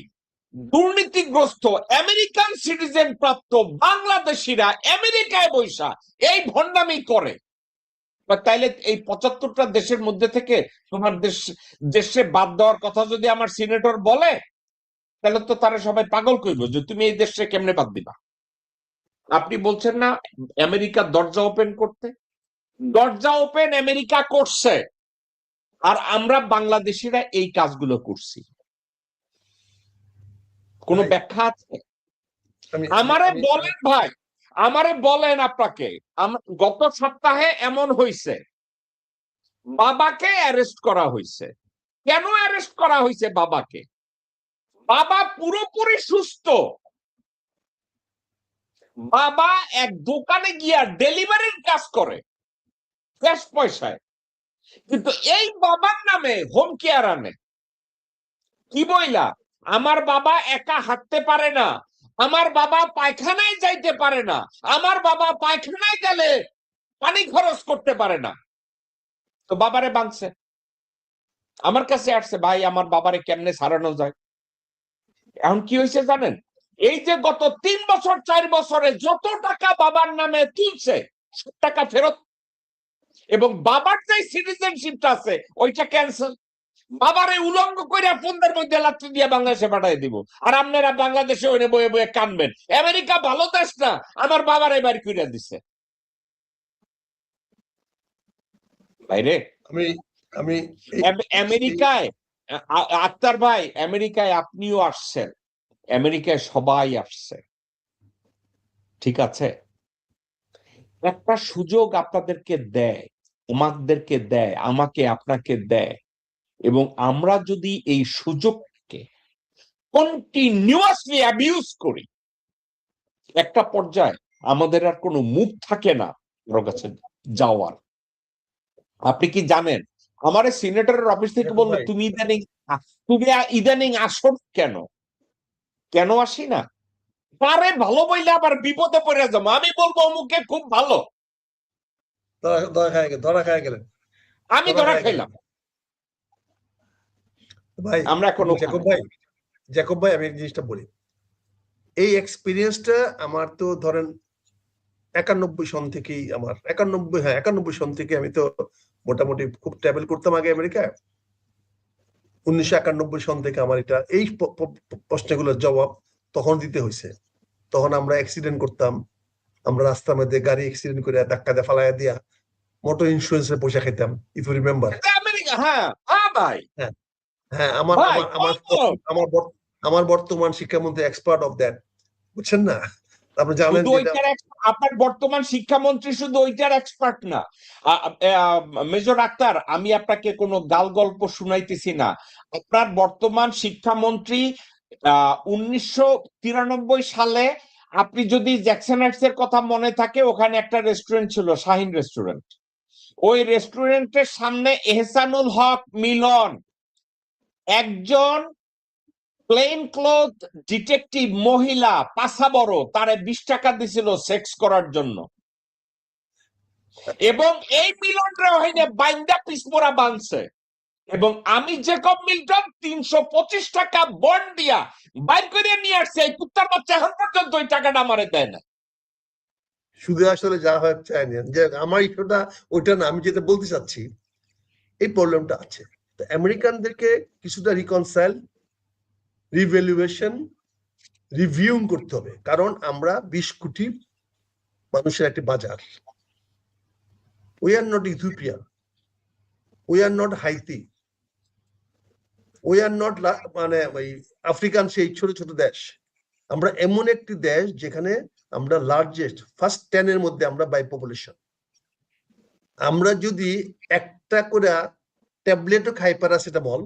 দুর্নীতিগ্রস্ত আমেরিকান সিটিজেন প্রাপ্ত বাংলাদেশিরা আমেরিকায় বৈশা এই ভণ্ডামি করে, তাইলে এই 75টা দেশের মধ্যে থেকে তোমার দেশে বাদ দেওয়ার কথা যদি আমার সিনেটর বলে, তাহলে তো তারা সবাই পাগল করবে যে তুমি এই দেশে কেমনে বাদ দিবা। আপনি বলছেন না আমেরিকা দরজা ওপেন করতে, দরজা ওপেন আমেরিকা করছে, আর আমরা বাংলাদেশিরা এই কাজগুলো করছি। কোনো ব্যাখ্যা আছে? আমারে বলেন ভাই, আমারে বলেন আপনাকে। গত সপ্তাহে এমন হয়েছে, বাবাকে অ্যারেস্ট করা হয়েছে। কেন অ্যারেস্ট করা হয়েছে বাবাকে? বাবা পুরোপুরি সুস্থ, বাবা এক দোকানে গিয়া ডেলিভারির কাজ করে ক্যাশ পয়সায়, কিন্তু এই বাবার নামে হোম কেয়ার আনে। কি বইলা? আমার বাবা একা হাঁটতে পারে না, আমার বাবা পায়খানায় যাইতে পারে না, আমার বাবা পায়খানায় গেলে পানি খরচ করতে পারে না, তো বাবারে বাঁধছে। আমার কাছে আসছে, ভাই আমার বাবারে কেমনে সারানো যায়। এখন কি হয়েছে জানেন? এই যে গত 3 বছর 4 বছরে যত টাকা বাবার নামে তুলছে সব টাকা ফেরত, এবং বাবার যে সিটিজেনশিপটা আছে ওইটা ক্যান্সেল। বাবারে উলঙ্গ কইরা ফোনদের মধ্যে লাত্তি দিয়ে বাংলাদেশে পাঠিয়ে দিব, আর আপনারা বাংলাদেশে ওই বয়ে বয়ে কানবেন আমেরিকা ভালো দেশ না, আমার বাবারে বাড়ি কইরা দিছে। ভাইরে আমি আমেরিকায় আক্তার ভাই, আমেরিকায় আপনিও আসছেন, আমেরিকায় সবাই আসছে, ঠিক আছে? একটা সুযোগ আপনাদেরকে দেয়, আমাদেরকে দেয়, আমাকে আপনাকে দেয়, এবং আমরা যদি এই সুযোগকে কন্টিনিউয়াসলি অ্যাবিউজ করি, একটা পর্যায়ে আমাদের আর কোনো মুখ থাকে না ওর কাছে যাওয়ার। আপনি কি জানেন আমার সিনেটরের অফিস থেকে বললো তুমি ইদানিং আসো কেন? কেন আসি না? তারে ভালো বইলে আবার বিপদে পড়ে যাবো, আমি বলবো অমুকে খুব ভালো, ধরা খায় গেলেন। আমি ধরা খাইলাম। ভাই আমরা এখন জ্যাকব ভাই আমি এই জিনিসটা বলি, এই এক্সপিরিয়েন্সটা আমার তো ধরেন 91 সন থেকেই, আমার 91 সন থেকে আমি তো মোটামুটি খুব ট্রাভেল করতাম আগে আমেরিকায়। 1991 সন থেকে আমার এটা এই প্রশ্নগুলোর জবাব তখন দিতে হয়েছে। তখন আমরা অ্যাক্সিডেন্ট করতাম, আমরা রাস্তার মধ্যে গাড়ি অ্যাক্সিডেন্ট করে ধাক্কা দিয়ে ফালাইয়া দিয়া মোটর ইন্স্যুরেন্সের পয়সা খেতাম, ইফ ইউ রিমেম্বার। হ্যাঁ, আমার বর্তমান শিক্ষামন্ত্রী এক্সপার্ট অফ দ্যাট, বুঝছেন না? আপনি জানেন আপনার বর্তমান শিক্ষামন্ত্রী শুধু ওইটার এক্সপার্ট না। মেজর আক্তার, আমি আপনাকে কোনো গাল গল্প শুনাইতেছি না। আপনার বর্তমান শিক্ষামন্ত্রী 1993 সালে আপনি যদি জ্যাকসনাইটস এর কথা মনে থাকে, ওখানে একটা রেস্টুরেন্ট ছিল, শাহিন রেস্টুরেন্ট। ওই রেস্টুরেন্টের সামনে এহসানুল হক মিলন, একজন প্লেন ক্লোথ ডিটেকটিভ মহিলা, পাশা বড়, তারে 20 টাকা দিছিল সেক্স করার জন্য, এবং এই মিলনরে ওখানে বাইন্দা পিসমোরা বানছে। এবং আমি জেকব মিল্টন 325 টাকা বন্ড দিয়া বাইর করে নিয়ে আসছে। এই কুত্তার বাচ্চা এখন পর্যন্ত ওই টাকাটা আমারে দেয় না। শুধু আসলে যা হয় চাই না যে আমার ইস্যুটা ওইটা না, আমি যেটা বলতে চাচ্ছি এই প্রবলেমটা আছে। তো আমেরিকানদেরকে কিছুটা রিকনসাইল, রিভ্যালুয়েশন, রিভিউং করতে হবে, কারণ আমরা 20 কোটি মানুষের একটি বাজার। We are not Ethiopia, we are not Haiti, we are not মানে ওই আফ্রিকান সেই ছোট ছোট দেশ। আমরা এমন একটি দেশ যেখানে আমরা লার্জেস্ট, ফার্স্ট 10 এর মধ্যে আমরা বাই পপুলেশন। আমরা যদি একটা করে ট্যাবলেটও খাই প্যারাসিটামল,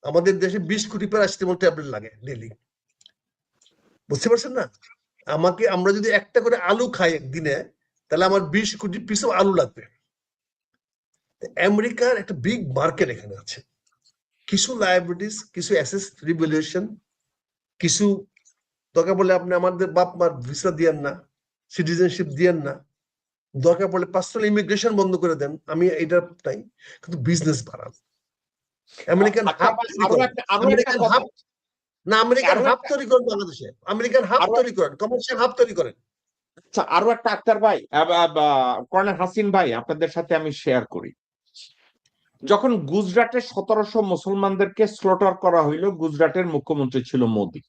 আমাদের দেশে 20 কোটি প্যারাসিটামল ট্যাবলেট লাগে ডেইলি। বুঝতে পারছেন না? আমরা যদি একটা করে আলু খাই একদিনে, তাহলে আমার 20 কোটি পিস আলু লাগবে। আমেরিকার একটা বিগ মার্কেট এখানে আছে। কিছু লায়াবিলিটিস, কিছু অ্যাসেস রিভ্যালুয়েশন, কিছু দরকার পড়লে আপনি আমাদের বাপ মার ভিসা দিয়েন না, সিটিজেনশিপ দিয়েন না, দরকার পড়লে পার্সোনাল ইমিগ্রেশন বন্ধ করে দেন, আমি এটা নাই, কিন্তু বিজনেস বাড়ান। আমেরিকান হাব না, আমেরিকান হাব তৈরি করেন বাংলাদেশে, আমেরিকান হাব তৈরি করেন, কমার্শিয়াল হাব তৈরি করেন। আচ্ছা, আরো একটা আক্তার ভাই, কর্নেল হাসিন ভাই, আপনাদের সাথে আমি শেয়ার করি। যখন গুজরাটে 1700 মুসলমানদেরকে স্লটার করা হইলো, গুজরাটের মুখ্যমন্ত্রী ছিল মোদী।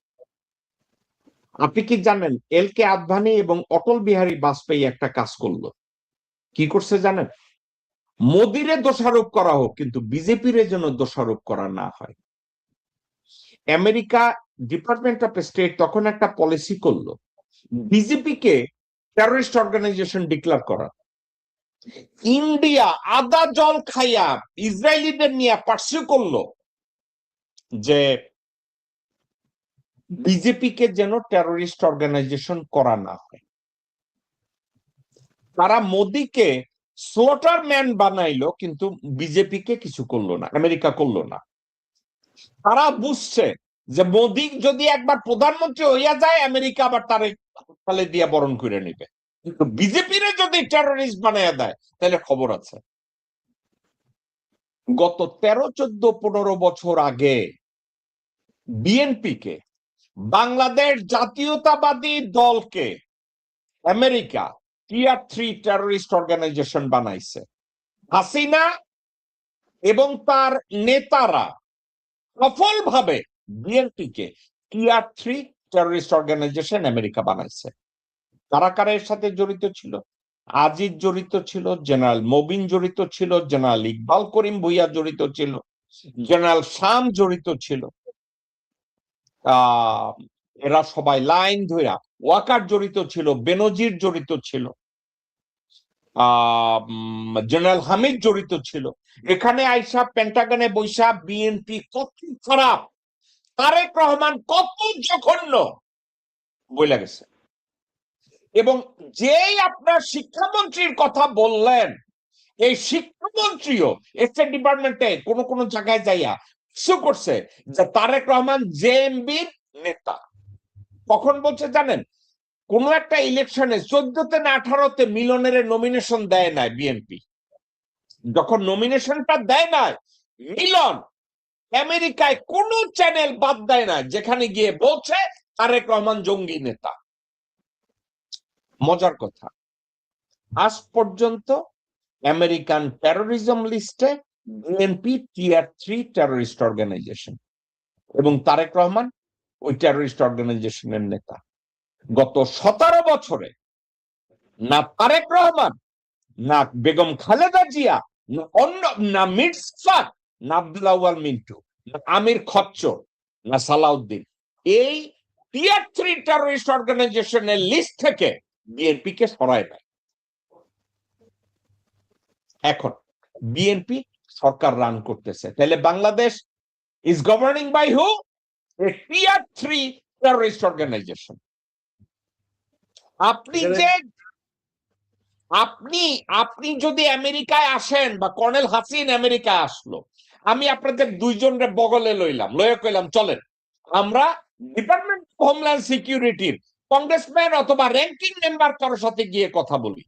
আপনি কি জানেন এল কে আদভানি এবং অটল বিহারী বাজপেয়ী একটা কাজ করলো? কি করছে জানেন? মোদিরে দোষারোপ করা হোক, কিন্তু বিজেপির যেন দোষারোপ করা না হয়। আমেরিকা ডিপার্টমেন্ট অফ স্টেট তখন একটা পলিসি করলো, বিজেপিকে টেররিস্ট অর্গানাইজেশন ডিক্লেয়ার করা। ইন্ডিয়া আদা জল খাইয়া ইসরায়েলিদের নিয়ে পার্সিউ করলো যে বিজেপিকে যেন টেররিস্ট অর্গানাইজেশন করা না হয়। তারা মোদিকে স্লটার ম্যান বানাইলো, কিন্তু বিজেপিকে কিছু করলো না, আমেরিকা করলো না। তারা বুঝছে যে মোদি যদি একবার প্রধানমন্ত্রী হইয়া যায়, আমেরিকা আবার তার তালে দিয়া বরণ করে নিবে। কিন্তু বিজেপির যদি টেররিস্ট বানাইয়া দেয়, তাহলে খবর আছে। গত 13, 14, 15 বছর আগে বিএনপি কে, বাংলাদেশ জাতীয়তাবাদী দলকে আমেরিকা টিয়ার 3 টেররিস্ট অর্গানাইজেশন বানাইছে। হাসিনা এবং তার নেতারা সফলভাবে বিএনপি কে টিয়ার 3 টেররিস্ট অর্গানাইজেশন আমেরিকা বানাইছে। কারা কারা এর সাথে জড়িত ছিল? আজিজ জড়িত ছিল, জেনারেল মবিন জড়িত ছিল, জেনারেল ইকবাল করিম ভুইয়া জড়িত ছিল, জেনারেল শাম জড়িত ছিল। এরা সবাই লাইন ধইরা, ওয়াকার জড়িত ছিল, বেনজির জড়িত ছিল, জেনারেল হামিদ জড়িত ছিল। এখানে আইসা পেন্টাগনে বৈশা বিএনপি কত খারাপ, তারেক রহমান কত জঘন্য বইলা গেছে। এবং যেই আপনার শিক্ষামন্ত্রীর কথা বললেন, এই শিক্ষামন্ত্রীও স্টেট ডিপার্টমেন্টে কোন কোন জায়গায় যাইয়া ইস্যু করছে যে তারেক রহমান জেএমবির নেতা। কখন বলছে জানেন? কোন একটা ইলেকশনে 14তে না 18তে মিলনের নমিনেশন দেয় নাই বিএনপি। যখন নমিনেশনটা দেয় নাই, মিলন আমেরিকায় কোন চ্যানেল বাদ দেয় না যেখানে গিয়ে বলছে তারেক রহমান জঙ্গি নেতা। মজার কথা, আজ পর্যন্ত আমেরিকান টেরোরিজম লিস্টে বিএনপি টিয়ার 3 টেররিস্ট অর্গানাইজেশন, এবং তারেক রহমান ওই টেররিস্ট অর্গানাইজেশনের নেতা। গত 17 বছরে না তারেক রহমান, না বেগম খালেদা জিয়া, না অন্য, না মির সাফাত, না আব্দুল আউয়াল মিন্টু, না আমির খচ্চর, না সালাউদ্দিন এই টিয়ার 3 টেররিস্ট অর্গানাইজেশনের লিস্ট থেকে বিএনপি কে সরায় দেয়। এখন বিএনপি সরকার রান করতেছে, তাহলে Bangladesh is governing by who? A tier 3 terrorist organisation. আপনি যে আপনি আপনি যদি আমেরিকায় আসেন বা কর্নেল হাসিন আমেরিকায় আসলো, আমি আপনাদের দুইজনের বগলে লইলাম, লয়ে কইলাম চলেন আমরা ডিপার্টমেন্ট অফ হোমল্যান্ড সিকিউরিটির কংগ্রেসম্যান অথবা র্যাঙ্কিং মেম্বার কারোর সাথে গিয়ে কথা বলি,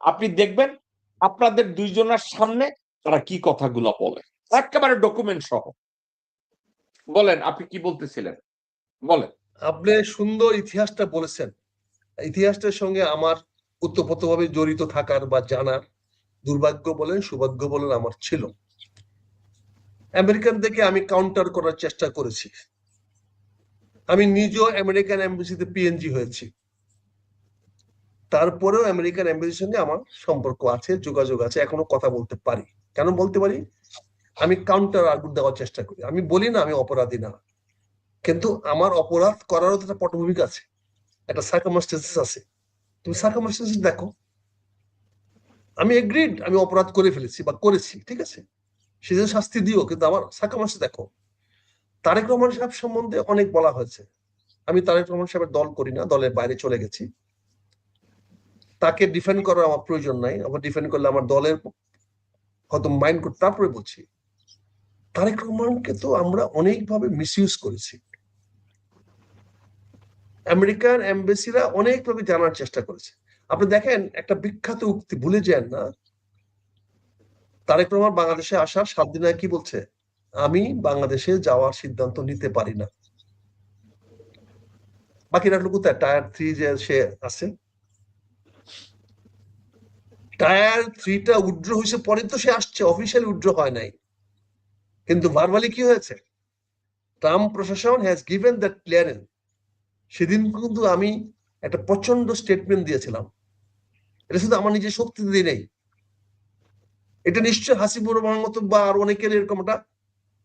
আপনি দেখবেন আপনাদের দুইজনের সামনে তারা কি কথাগুলো বলে, একেবারে ডকুমেন্ট সহ। বলেন আপনি কি বলতেছিলেন, বলেন। আপনি সুন্দর ইতিহাসটা বলেছেন, ইতিহাসটার সঙ্গে আমার ওতপ্রোতভাবে জড়িত থাকার বা জানার দুর্ভাগ্য বলেন সৌভাগ্য বলেন আমার ছিল। আমেরিকান থেকে আমি কাউন্টার করার চেষ্টা করেছি। আমি নিজেও আমেরিকান এমবাসিতে পিএনজি হয়েছি, তারপরেও আমেরিকান এমবাসির সঙ্গে আমার সম্পর্ক আছে, যোগাযোগ আছে, এখনো কথা বলতে পারি। কেন বলতে পারি? আমি কাউন্টার আর্গুমেন্ট দেওয়ার চেষ্টা করি। আমি বলি না আমি অপরাধী না, কিন্তু আমার অপরাধ করারও তো একটা পটভূমিকা আছে, একটা সার্কামস্টেন্সেস আছে। তুমি সার্কামস্টেন্সেস দেখো। আমি এগ্রিড আমি অপরাধ করে ফেলেছি বা করেছি, ঠিক আছে, সেজন্য শাস্তি দিও, কিন্তু আমার সার্কামস্টেন্স দেখো। তারেক রহমান সাহেব সম্বন্ধে অনেক বলা হয়েছে। আমি তারেক রহমান সাহেবের দল করি না, দলের বাইরে চলে গেছি। তাকে ডিফেন্ড করার আমার প্রয়োজন নাই, আমার ডিফেন্ড করলে আমার দলের হয়তো মাইন্ড করতে। তারপরে বলছি তারেক রহমানকে তো আমরা অনেকভাবে মিসইউজ করেছি। আমেরিকান এমবাসিরা অনেকভাবে জানার চেষ্টা করেছে। আপনি দেখেন একটা বিখ্যাত উক্তি ভুলে যান না, তারেক রহমান বাংলাদেশে আসার 7 দিন আগে কি বলছে? আমি বাংলাদেশে যাওয়ার সিদ্ধান্ত নিতে পারি না। বাকি রাখলো কোথায়? টায়ার 3 যে সে আছে, টায়ার 3টা উইথড্র হয়েছে পরে তো সে আসছে, অফিসিয়ালি উইথড্র হয় নাই, কিন্তু ভার্বালি কি হয়েছে? ট্রাম্প প্রশাসন হ্যাজ গিভেন দ্যাট ক্লিয়ারেন্স। সেদিন কিন্তু আমি একটা প্রচন্ড স্টেটমেন্ট দিয়েছিলাম, এটা শুধু আমার নিজের শক্তি দিয়ে নেই, এটা নিশ্চয় হাসিবুর রহমানের মতো বা আর অনেকের এরকম একটা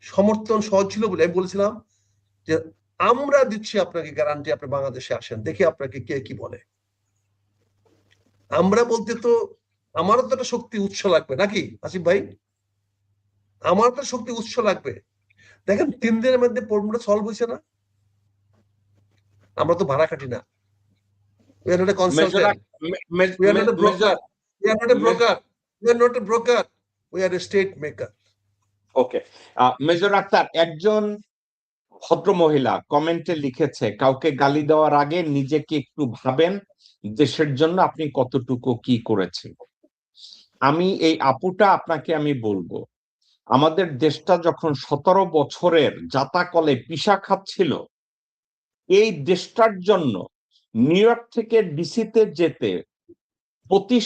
সমর্থন সহজ ছিল বলে আমি বলেছিলাম যে আমরা দিচ্ছি আপনাকে গ্যারান্টি, আপনি বাংলাদেশে আসেন, দেখি আপনাকে কে কি বলে। আমরা বলতে তো আমারও তো একটা শক্তি উৎস লাগবে নাকি আসিফ ভাই? আমার তো শক্তি উৎস লাগবে। দেখেন 3 দিনের মধ্যে প্রবলেমটা সলভ হয়েছে না। আমরা তো ভাড়া খাটি না, we are not a consultant, we are not a broker, we are not a broker, we are not a broker, we are a state maker. Okay, major Akhtar, একজন ভদ্র মহিলা কমেন্টে লিখেছে, কাউকে গালি দেওয়ার আগে নিজেকে একটু ভাবেন দেশের জন্য আপনি কতটুকু কি করেছেন। আমি এই আপুটা আপনাকে আমি বলবো, আমাদের দেশটা যখন 17 বছরের জাতাকলে পিষা খাচ্ছিল, এই দেশটার জন্য নিউ ইয়র্ক থেকে ডিসিতে যেতে প্রতি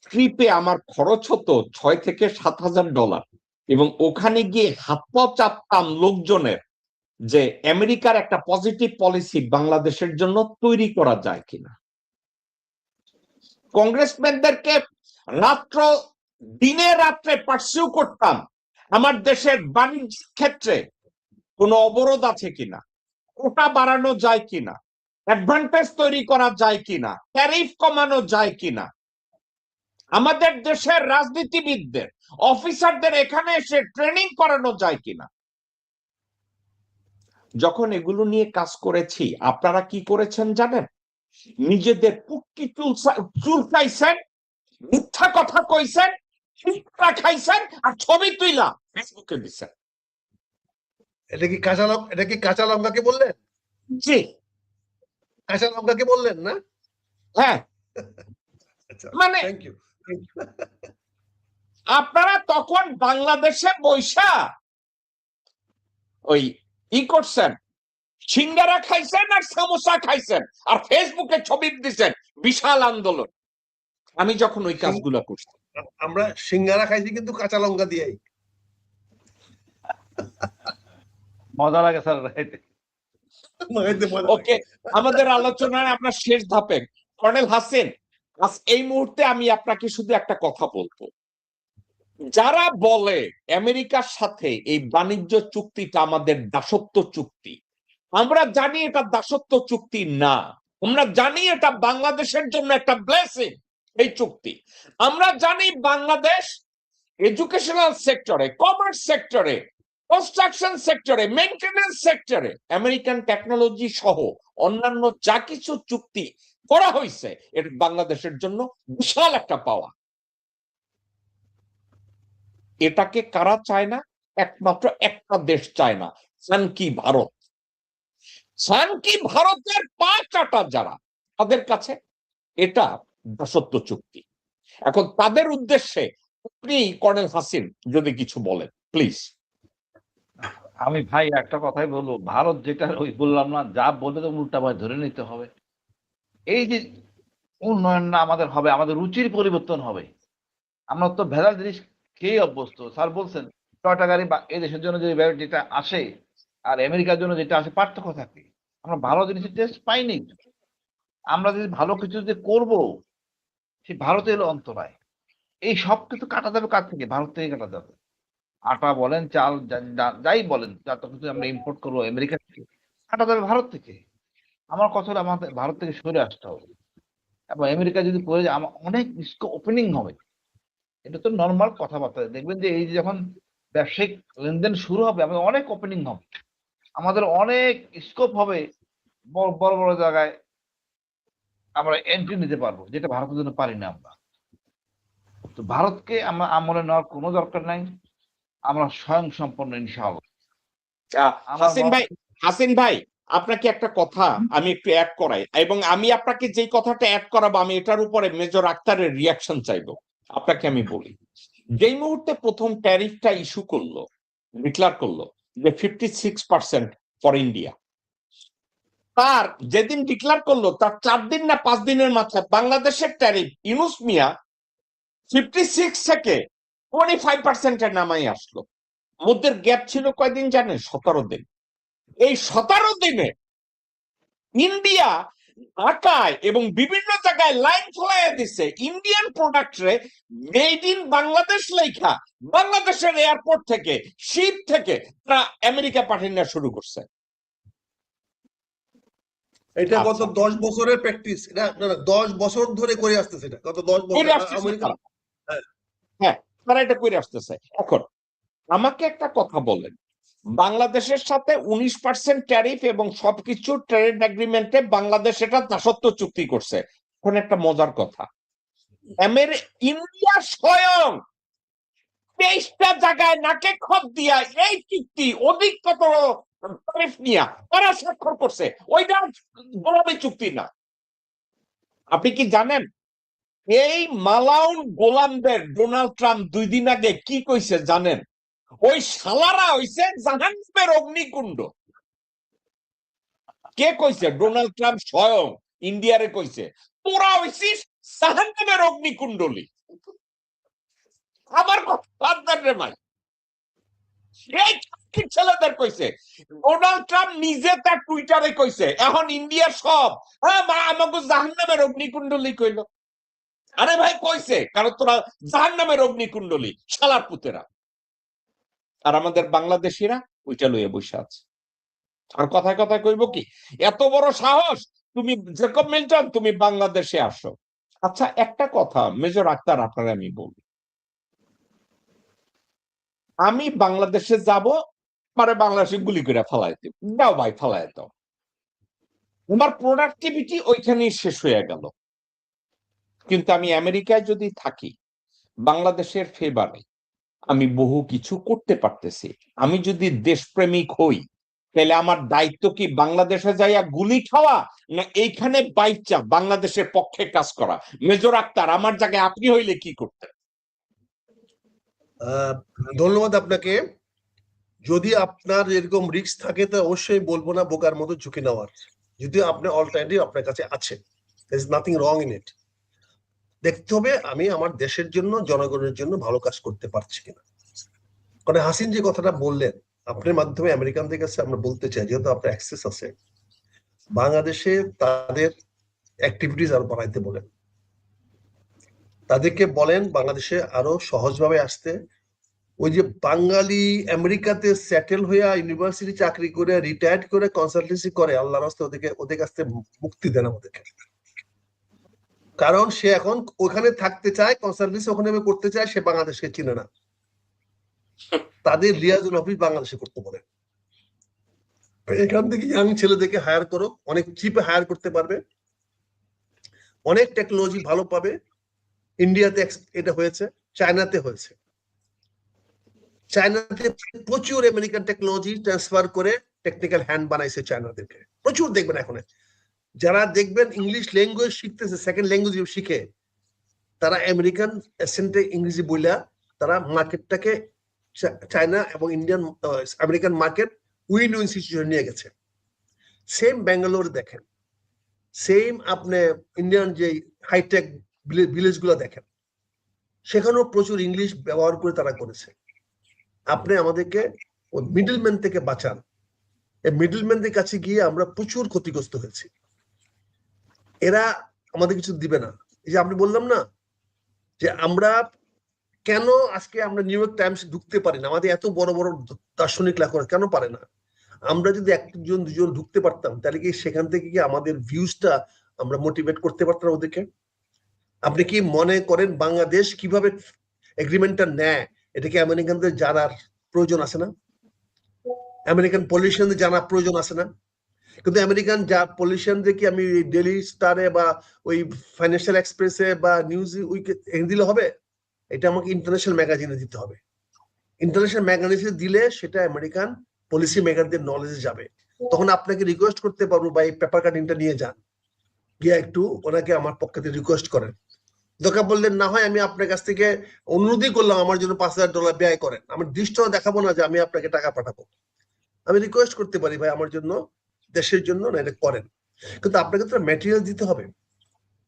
ট্রিপে আমার খরচ হতো $6,000 থেকে $7,000, এবং ওখানে গিয়ে হাত পাও চাপতাম লোকজনের যে আমেরিকার একটা পজিটিভ পলিসি বাংলাদেশের জন্য তৈরি করা যায় কিনা। কংগ্রেসম্যানদেরকে রাত্র দিনে রাত্রে পার্সিউ করতাম, আমার দেশের বাণিজ্যিক ক্ষেত্রে কোনো অবরোধ আছে কিনা, কোটা বাড়ানো যায় কিনা, অ্যাডভান্টেজ তৈরি করা যায় কিনা, ট্যারিফ কমানো যায় কিনা, আমাদের দেশের রাজনীতিবিদদের অফিসারদের এখানে এসে ট্রেনিং করানো যায় কিনা। যখন এগুলো নিয়ে কাজ করেছি, আপনারা কি করেছেন জানেন? নিজেদের পুটকি চুলকাইছেন, মিথ্যা কথা কইছেন, খাইছেন, আর ছবি তুইলা ফেসবুকে দিচ্ছেন। এটা কি কাঁচা লঙ্কাকে বললেন? জি, কাঁচা লঙ্কাকে বললেন না? হ্যাঁ, মানে থ্যাংক ইউ। আপনারা তখন বাংলাদেশে বৈশা ওই ই করছেন, সিঙ্গারা খাইছেন আর সামোসা খাইছেন আর ফেসবুকে ছবি দিচ্ছেন, বিশাল আন্দোলন। আমি যখন ওই কাজগুলো করছি, আমরা সিঙ্গারা খাইছি কিন্তু কাঁচা লঙ্কা দিয়েই। মজা লাগে স্যার। ওকে, আমাদের আলোচনায় আপনার শেষ ধাপে কর্নেল হাসিন, এই মুহূর্তে আমি আপনাকে শুধু একটা কথা বলবো, যারা বলে আমেরিকার সাথে এই বাণিজ্য চুক্তিটা আমাদের দাসত্ব চুক্তি, আমরা জানি এটা দাসত্ব চুক্তি না, আমরা জানি এটা বাংলাদেশের জন্য একটা ব্লেসিং এই চুক্তি। আমরা জানি বাংলাদেশ এডুকেশনাল সেক্টরে, কমার্স সেক্টরে, কনস্ট্রাকশন সেক্টরে, মেইনটেনেন্স সেক্টরে আমেরিকান টেকনোলজি সহ অন্যান্য যা কিছু চুক্তি করা হয়েছে, এটা বাংলাদেশের জন্য বিশাল একটা পাওয়া। এটাকে কারা চায় না? একমাত্র একটা দেশ চায় না, চান কি ভারত। চান কি ভারতের পা চাটা যারা, তাদের কাছে এটা দাসত্ব চুক্তি। এখন তাদের উদ্দেশ্যে আপনি কর্নেল হাসিন যদি কিছু বলেন প্লিজ। আমি ভাই একটা কথাই বলবো, ভারত যেটা ওই বললাম না, যা বলে তো উল্টা ভাই ধরে নিতে হবে। এই যে উন্নয়ন না আমাদের হবে, আমাদের রুচির পরিবর্তন হবে। আমরা তো ভেজাল জিনিস খেয়ে অভ্যস্ত। স্যার বলছেন টয়টা গাড়ি এই দেশের জন্য যেটা আসে আর আমেরিকার জন্য যেটা আসে পার্থক্য থাকে। আমরা ভালো জিনিসের টেস্ট পাইনি। আমরা যদি ভালো কিছু যদি করবো, সেই ভারতে এলো অন্তরায়। এই সব কিছু কাটা যাবে কার থেকে? ভারত থেকে কাটা যাবে। আটা বলেন, চাল যাই বলেন, যত কিছু আমরা ইম্পোর্ট করবো আমেরিকা থেকে, কাটা যাবে ভারত থেকে। আমার কথা হলো আমাদের ভারত থেকে সরে আসতে হবে। এবং আমেরিকা যদি করে যায়, আমার অনেক ওপেনিং হবে। এটা তো নর্মাল কথাবার্তা। দেখবেন যে এই যে যখন ব্যবসায়িক লেনদেন শুরু হবে, আমাদের অনেক ওপেনিং হবে, আমাদের অনেক স্কোপ হবে, বড় বড় বড় জায়গায় আমরা এন্ট্রি নিতে পারবো, যেটা ভারতের জন্য পারি না আমরা। তো ভারতকে আমরা আমলে নেওয়ার কোনো দরকার নাই, আমরা স্বয়ং সম্পন্ন ইনশাআল্লাহ। আমার হাসিন ভাই আপনাকে একটা কথা আমি একটু অ্যাড করাই, এবং আমি আপনাকে যেই কথাটা অ্যাড করাবো আমি এটার উপরে মেজর আক্তারের রিয়াকশন চাইবো। আপনাকে আমি বলি, যেই মুহূর্তে প্রথম ট্যারিফটা ইস্যু করলো, ডিক্লার করলো যে 56% ফর ইন্ডিয়া, তার যেদিন ডিক্লার করলো তার 4 দিন না 5 দিনের মাথায় বাংলাদেশের ট্যারিফ ইউনুস মিয়া 56 থেকে 25% নামাই আসলো। মধ্যের গ্যাপ ছিল কয়দিন জানেন? 17 দিন। এই 17 দিনে ইন্ডিয়া ঢাকায় এবং বিভিন্ন জায়গায় লাইন ফলাইয়া দিছে ইন্ডিয়ান প্রোডাক্টরে মেড ইন বাংলাদেশ লেখা, বাংলাদেশের এয়ারপোর্ট থেকে শিপ থেকে তারা আমেরিকা পাঠিয়ে নেওয়া শুরু করছে। এটা গত 10 বছরের প্র্যাকটিস। এটা 10 বছর ধরে করে আসতেছে, এটা গত 10 বছর আমেরিকা। হ্যাঁ, তারা এটা করে আসতেছে। এখন আমাকে একটা কথা বলেন, বাংলাদেশের সাথে 19% ট্যারিফ এবং সবকিছু ট্রেড এগ্রিমেন্টে বাংলাদেশ এটা দাসত্ব চুক্তি করছে। এখন একটা মজার কথা, ইন্ডিয়া স্বয়ং 23টা জায়গায় নাকে খত দিয়া এই চুক্তি অধিকতর ট্যারিফ নিয়ে তারা স্বাক্ষর করছে। ওইটা গোলামি চুক্তি না। আপনি কি জানেন এই মালাউন গোলামদের ডোনাল্ড ট্রাম্প 2 দিন আগে কি কইছে জানেন? ওই শালারা হইছে জাহান্নামের অগ্নিকুণ্ড। কে কইছে? ডোনাল্ড ট্রাম্প স্বয়ং ইন্ডিয়ারে কইছে তোরা হইছিস জাহান্নামের অগ্নিকুণ্ডলী। আমার কথা রে ভাই, এই ছেলেদের কইছে। ডোনাল্ড ট্রাম্প নিজে তার টুইটারে কইছে এখন ইন্ডিয়ার সব আমাকে জাহান্নামের অগ্নিকুণ্ডলী কইলো। আরে ভাই কইছে কারণ তোরা জাহান্নামের অগ্নিকুণ্ডলী শালার পুতেরা। আর আমাদের বাংলাদেশিরা ওইটা লইয়া বসে আছে। আর কথায় কথায় কইব কি, এত বড় সাহস তুমি জেকব মিল্টন তুমি বাংলাদেশে আসো। আচ্ছা একটা কথা মেজর আক্তার আপনারা আমি বলি, আমি বাংলাদেশে যাব মানে বাংলাদেশে গুলি করে ফালাই দেব, দাও ভাই ফালাই দাও, আমার প্রোডাক্টিভিটি ওইখানেই শেষ হয়ে গেল। কিন্তু আমি আমেরিকায় যদি থাকি বাংলাদেশের ফেভারে আমি বহু কিছু করতে পারতেছি। আমি যদি দেশপ্রেমিক হই তাহলে আমার দায়িত্ব কি বাংলাদেশে যাইয়া গুলি খাওয়া না এইখানে বাইচা বাংলাদেশের পক্ষে কাজ করা? মেজর আক্তার আমার জায়গায় আপনি হইলে কি করতেন? ধন্যবাদ আপনাকে। যদি আপনার এরকম রিস্ক থাকে তো অবশ্যই বলবো না বোকার মতো ঝুঁকি নেওয়ার। যদি আপনি অল্টারনেটিভ আপনার কাছে আছে, there is nothing wrong in it। দেখতে হবে আমি আমার দেশের জন্য জনগণের জন্য ভালো কাজ করতে পারছি কিনা। কারণ হাসিন যে কথাটা বললেন আপনার মাধ্যমে আমেরিকানদের কাছে আমরা বলতে চাই, যেহেতু আপনার অ্যাক্সেস আছে, বাংলাদেশে তাদের অ্যাক্টিভিটিস আরো বাড়াইতে বলেন, তাদেরকে বলেন বাংলাদেশে আরো সহজভাবে আসতে। ওই যে বাঙালি আমেরিকাতে সেটেল হইয়া ইউনিভার্সিটি চাকরি করে রিটায়ার্ড করে কনসালটেন্সি করে, আল্লাহর রাস্তায় ওদের কাছ থেকে মুক্তি দেন আমাদেরকে। কারণ সে এখন ওখানে থাকতে চায়, কনসালটেন্সি ওখানে করতে চায়, সে বাংলাদেশকে চিনে না। তাদের লিয়াজুল অফিস বাংলাদেশে করতে বলে, এখান থেকে ইয়াং ছেলেদেরকে হায়ার করো, অনেক চিপে হায়ার করতে পারবে। অনেক টেকনোলজি ভালো পাবে। ইন্ডিয়াতে এটা হয়েছে, চায়নাতে হয়েছে। চায়নাতে প্রচুর আমেরিকান টেকনোলজি ট্রান্সফার করে টেকনিক্যাল হ্যান্ড বানাইছে চায়নাদেরকে, প্রচুর। দেখবেন এখন যারা দেখবেন ইংলিশ ল্যাঙ্গুয়েজ শিখতেছে, সেকেন্ড ল্যাঙ্গুয়েজ শিখে, তারা আমেরিকান অ্যাসেন্টে ইংরেজি বইলা তারা মার্কেটটাকে চায়না এবং Indian American market win win situation নিয়ে গেছে। সেম ব্যাঙ্গালোর দেখেন, সেম আপনি ইন্ডিয়ান যে হাইটেক ভিলেজ গুলো দেখেন, সেখানেও প্রচুর ইংলিশ ব্যবহার করে তারা করেছে। আপনি আমাদেরকে ওই মিডলম্যান থেকে বাঁচান। এই মিডলম্যানদের কাছে গিয়ে আমরা প্রচুর ক্ষতিগ্রস্ত হয়েছি। এরা আমাদের কিছু দিবে না। এই যে আপনি বললাম না যে আমরা কেন আজকে আমরা নিউ ইয়র্ক টাইমস ঢুকতে পারি না, আমাদের এত বড় বড় দার্শনিক লেখক কেন পারে না? আমরা যদি একজন দুজন ঢুকতে পারতাম, তাহলে কি সেখান থেকে কি আমাদের ভিউজটা আমরা মোটিভেট করতে পারতাম ওদেরকে? আপনি কি মনে করেন বাংলাদেশ কিভাবে এগ্রিমেন্টটা নেয়, এটা কি আমেরিকানদের জানার প্রয়োজন আছে না? আমেরিকান পলিটিশিয়ানদের জানার প্রয়োজন আছে না? কিন্তু আমেরিকান পলিটিশিয়ানদের কি আমি ডেইলি স্টারে বা ওই ফাইন্যান্সিয়াল এক্সপ্রেসে বা নিউজ উইকে দিলে হবে? এটা আমাকে ইন্টারন্যাশনাল ম্যাগাজিনে দিতে হবে। ইন্টারন্যাশনাল ম্যাগাজিনে দিলে সেটা আমেরিকান পলিসি মেকারদের নলেজে যাবে। তখন আপনাকে রিকোয়েস্ট করতে পারবো, বা এই পেপার কাটিংটা নিয়ে যান, গিয়ে একটু ওনাকে আমার পক্ষ থেকে রিকোয়েস্ট করেন। দরকার বললেন না হয় আমি আপনার কাছ থেকে অনুরোধই করলাম আমার জন্য $5,000 ব্যয় করেন, আমি দৃষ্ট দেখাবো না যে আমি আপনাকে টাকা পাঠাবো, আমি রিকোয়েস্ট করতে পারি ভাই আমার জন্য, দেশের জন্য না এটা করেন। কিন্তু আপনাকে তো ম্যাটেরিয়াল দিতে হবে।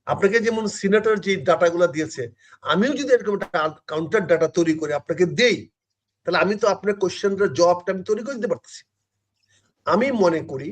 আপনাকে যেমন সিনেটর যে ডাটাগুলো দিয়েছে, আমিও যদি এরকম একটা কাউন্টার ডাটা তৈরি করে আপনাকে দেই, তাহলে আমি তো আপনার কোশ্চেনটার জবাবটা আমি তৈরি করে দিতে পারতেছি। আমি মনে করি